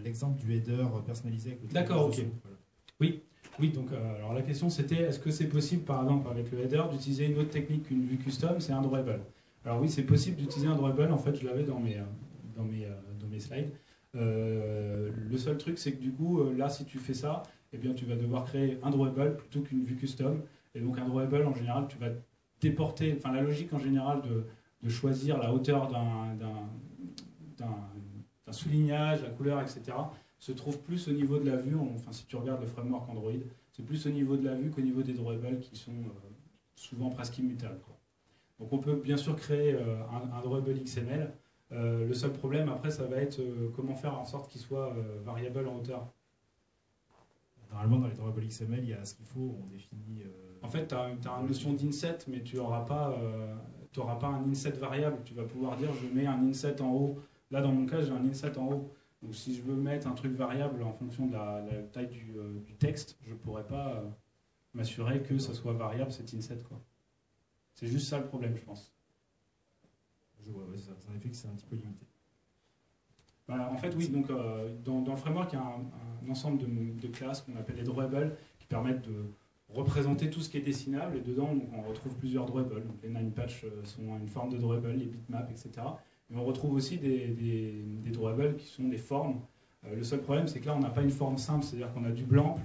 l'exemple du header personnalisé avec le D'accord, ok. voilà. Oui, donc alors la question c'était est-ce que c'est possible par exemple avec le header d'utiliser une autre technique qu'une vue custom, c'est un drawable. Alors oui, c'est possible d'utiliser un drawable, en fait je l'avais dans mes slides. Le seul truc c'est que du coup là si tu fais ça, eh bien tu vas devoir créer un drawable plutôt qu'une vue custom. Et donc un drawable en général tu vas déporter, enfin la logique en général de choisir la hauteur d'un soulignage, la couleur, etc. se trouve plus au niveau de la vue, enfin si tu regardes le framework Android, c'est plus au niveau de la vue qu'au niveau des drawables qui sont souvent presque immutables, quoi. Donc on peut bien sûr créer un drawable XML. Le seul problème après ça va être comment faire en sorte qu'il soit variable en hauteur. Normalement dans les drawables XML il y a ce qu'il faut, on définit... En fait tu as une notion d'inset mais tu n'auras pas un inset variable. Tu vas pouvoir dire je mets un inset en haut. Là dans mon cas j'ai un inset en haut. Donc si je veux mettre un truc variable en fonction de la taille du texte, je ne pourrais pas m'assurer que ça soit variable cet inset, quoi. C'est juste ça le problème, je pense. Je vois, ouais, c'est en effet que c'est un petit peu limité. Bah, en fait, oui, donc dans le framework, il y a un ensemble de classes qu'on appelle les drawables qui permettent de représenter tout ce qui est dessinable. Et dedans, donc, on retrouve plusieurs drawables. Donc, les 9patch sont une forme de drawable, les bitmaps, etc. Et on retrouve aussi des drawables qui sont des formes. Le seul problème, c'est que là, on n'a pas une forme simple, c'est-à-dire qu'on a du blanc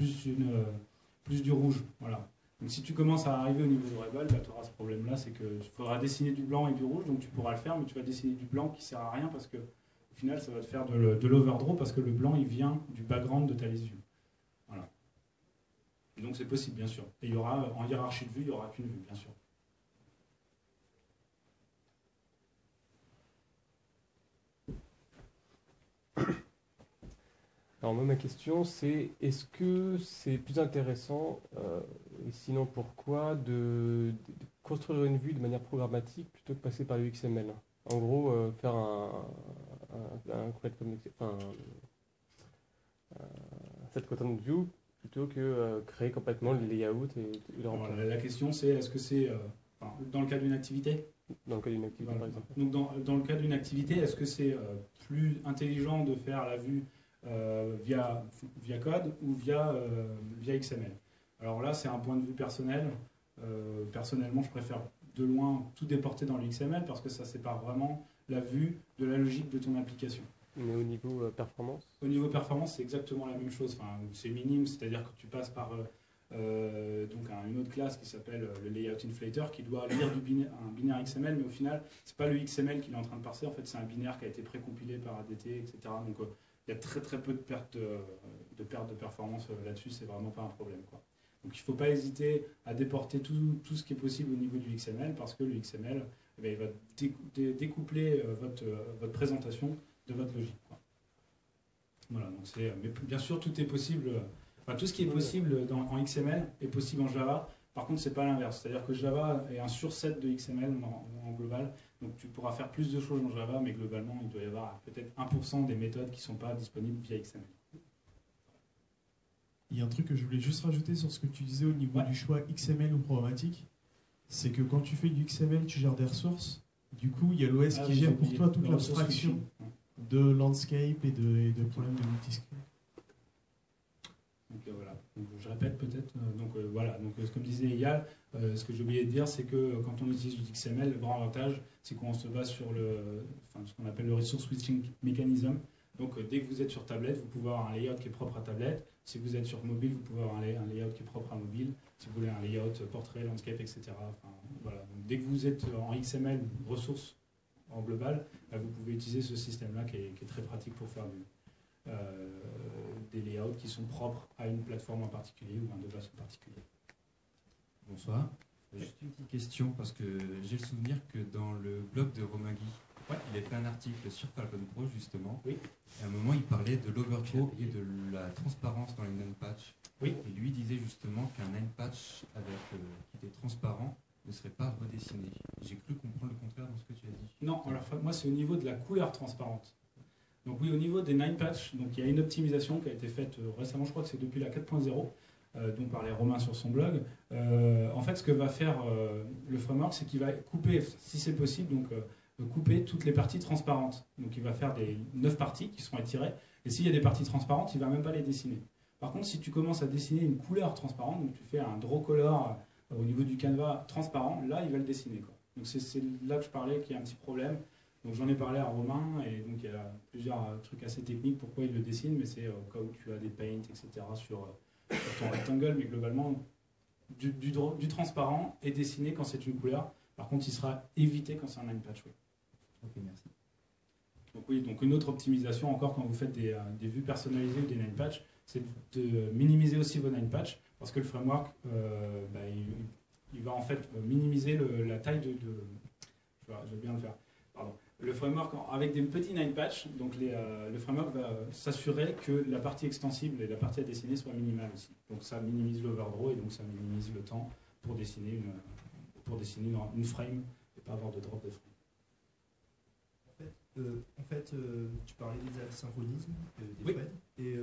plus du rouge. Voilà. Donc si tu commences à arriver au niveau drawable, bah, tu auras ce problème-là, c'est qu'il faudra dessiner du blanc et du rouge, donc tu pourras le faire, mais tu vas dessiner du blanc qui ne sert à rien parce que au final, ça va te faire de l'overdraw parce que le blanc, il vient du background de ta lésion. Voilà. Et donc c'est possible, bien sûr. Et il y aura, en hiérarchie de vue, il n'y aura qu'une vue, bien sûr. Alors moi ma question c'est est-ce que c'est plus intéressant et sinon pourquoi de construire une vue de manière programmatique plutôt que passer par le XML? En gros faire un set content view plutôt que créer complètement le layout et le remplir. La question c'est est-ce que c'est dans le cas d'une activité? Dans le cas d'une activité voilà. par exemple. Donc dans le cas d'une activité, est-ce que c'est plus intelligent de faire la vue via code ou via XML? Alors là, c'est un point de vue personnel. Personnellement, je préfère de loin tout déporter dans le XML parce que ça sépare vraiment la vue de la logique de ton application. Mais au niveau performance? Au niveau performance, c'est exactement la même chose. Enfin, c'est minime, c'est-à-dire que tu passes par donc une autre classe qui s'appelle le layout inflator qui doit lire un binaire XML, mais au final, c'est pas le XML qu'il est en train de parser. En fait, c'est un binaire qui a été précompilé par ADT, etc. Donc il y a très très peu de perte de performance là-dessus, c'est vraiment pas un problème, quoi. Donc il ne faut pas hésiter à déporter tout ce qui est possible au niveau du XML parce que le XML il va découpler votre présentation de votre logique, quoi. Voilà, donc mais bien sûr tout est possible, tout ce qui est possible en XML est possible en Java. Par contre, c'est pas l'inverse, c'est-à-dire que Java est un surset de XML en global. Donc tu pourras faire plus de choses en Java, mais globalement, il doit y avoir peut-être 1% des méthodes qui ne sont pas disponibles via XML. Il y a un truc que je voulais juste rajouter sur ce que tu disais au niveau du choix XML ou programmatique. C'est que quand tu fais du XML, tu gères des ressources. Du coup, il y a l'OS qui gère pour toi toute l'abstraction de landscape et de problèmes de multiscreen. Donc voilà, donc, je répète peut-être. Voilà, donc comme disait Eyal, ce que j'ai oublié de dire, c'est que quand on utilise du XML, le grand avantage, c'est qu'on se base sur ce qu'on appelle le resource switching mechanism. Donc dès que vous êtes sur tablette, vous pouvez avoir un layout qui est propre à tablette. Si vous êtes sur mobile, vous pouvez avoir un layout qui est propre à mobile. Si vous voulez un layout portrait, landscape, etc. Enfin, voilà. Donc, dès que vous êtes en XML, ressources en global, vous pouvez utiliser ce système-là qui est très pratique pour faire des layouts qui sont propres à une plateforme en particulier ou un device en particulier. Bonsoir. Juste une petite question parce que j'ai le souvenir que dans le blog de Romagui, il a fait un article sur Falcon Pro justement. Oui. Et à un moment, il parlait de l'overdraw et de la transparence dans les non-patch. Oui. Et lui disait justement qu'un non-patch qui était transparent ne serait pas redessiné. J'ai cru comprendre le contraire dans ce que tu as dit. Non, alors moi c'est au niveau de la couleur transparente. Donc oui, au niveau des 9 patch, donc il y a une optimisation qui a été faite récemment, je crois que c'est depuis la 4.0, dont parlait Romain sur son blog. En fait, ce que va faire le framework, c'est qu'il va couper, si c'est possible, donc couper toutes les parties transparentes. Donc il va faire des 9 parties qui seront étirées, et s'il y a des parties transparentes, il ne va même pas les dessiner. Par contre, si tu commences à dessiner une couleur transparente, donc tu fais un draw color au niveau du canevas transparent, là il va le dessiner, quoi. Donc c'est là que je parlais qu'il y a un petit problème. Donc j'en ai parlé à Romain, et donc il y a plusieurs trucs assez techniques pourquoi il le dessine, mais c'est au cas où tu as des paints, etc. sur ton rectangle, mais globalement du transparent est dessiné quand c'est une couleur. Par contre, il sera évité quand c'est un 9 patch. Oui. Ok, merci. Donc oui, donc une autre optimisation encore quand vous faites des vues personnalisées ou des 9 patch, c'est de minimiser aussi vos 9 patch, parce que le framework, il va en fait minimiser la taille de je vais bien le faire. Pardon. Le framework, avec des petits 9 patch, donc le framework va s'assurer que la partie extensible et la partie à dessiner soient minimales aussi. Donc ça minimise l'overdraw et donc ça minimise le temps pour dessiner une frame et pas avoir de drop de frame. En fait, tu parlais des asynchronismes, des oui. threads, et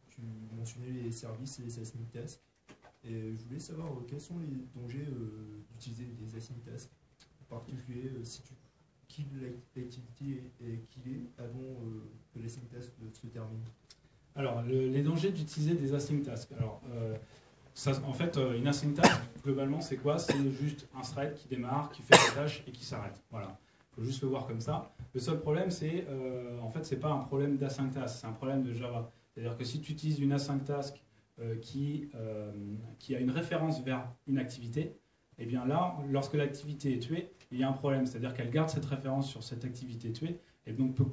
tu mentionnais les services et les async tasks. Et je voulais savoir quels sont les dangers d'utiliser des async tasks, en particulier si tu kills l'activité et killée avant que l'async task se termine. Alors, les dangers d'utiliser des async tasks. Alors, en fait, une async task, globalement, c'est quoi? C'est juste un thread qui démarre, qui fait sa tâche et qui s'arrête. Voilà. Il faut juste le voir comme ça. Le seul problème, c'est en fait, c'est pas un problème d'async task, c'est un problème de Java. C'est-à-dire que si tu utilises une async task qui a une référence vers une activité, et bien là, lorsque l'activité est tuée, il y a un problème. C'est-à-dire qu'elle garde cette référence sur cette activité tuée et donc peut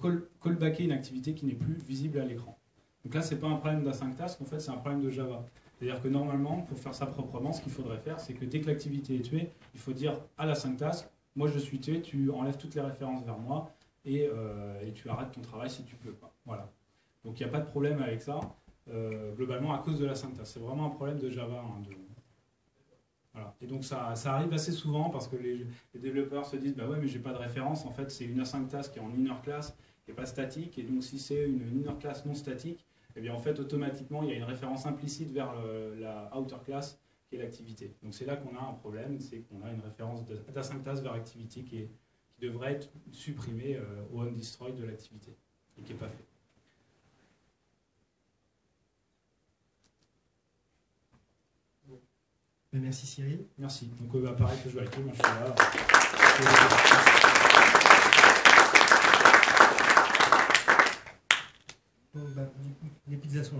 callbacker une activité qui n'est plus visible à l'écran. Donc là, c'est pas un problème d'async task, en fait, c'est un problème de Java. C'est-à-dire que normalement, pour faire ça proprement, ce qu'il faudrait faire, c'est que dès que l'activité est tuée, il faut dire à l'async task, moi je suis tué, tu enlèves toutes les références vers moi et tu arrêtes ton travail si tu peux pas. Voilà. Donc il n'y a pas de problème avec ça, globalement à cause de l'async task. C'est vraiment un problème de Java. Voilà. Et donc ça arrive assez souvent parce que les développeurs se disent bah ouais mais j'ai pas de référence, en fait c'est une async task qui est en inner class, qui n'est pas statique, et donc si c'est une inner class non statique, et bien en fait automatiquement il y a une référence implicite vers la outer class qui est l'activité. Donc c'est là qu'on a un problème, c'est qu'on a une référence d'async task vers activity qui devrait être supprimée au onDestroy de l'activité et qui n'est pas fait. Merci Cyril. Merci. Donc pareil que je vais avec eux, moi je suis là. Bon, les pizzas sont là.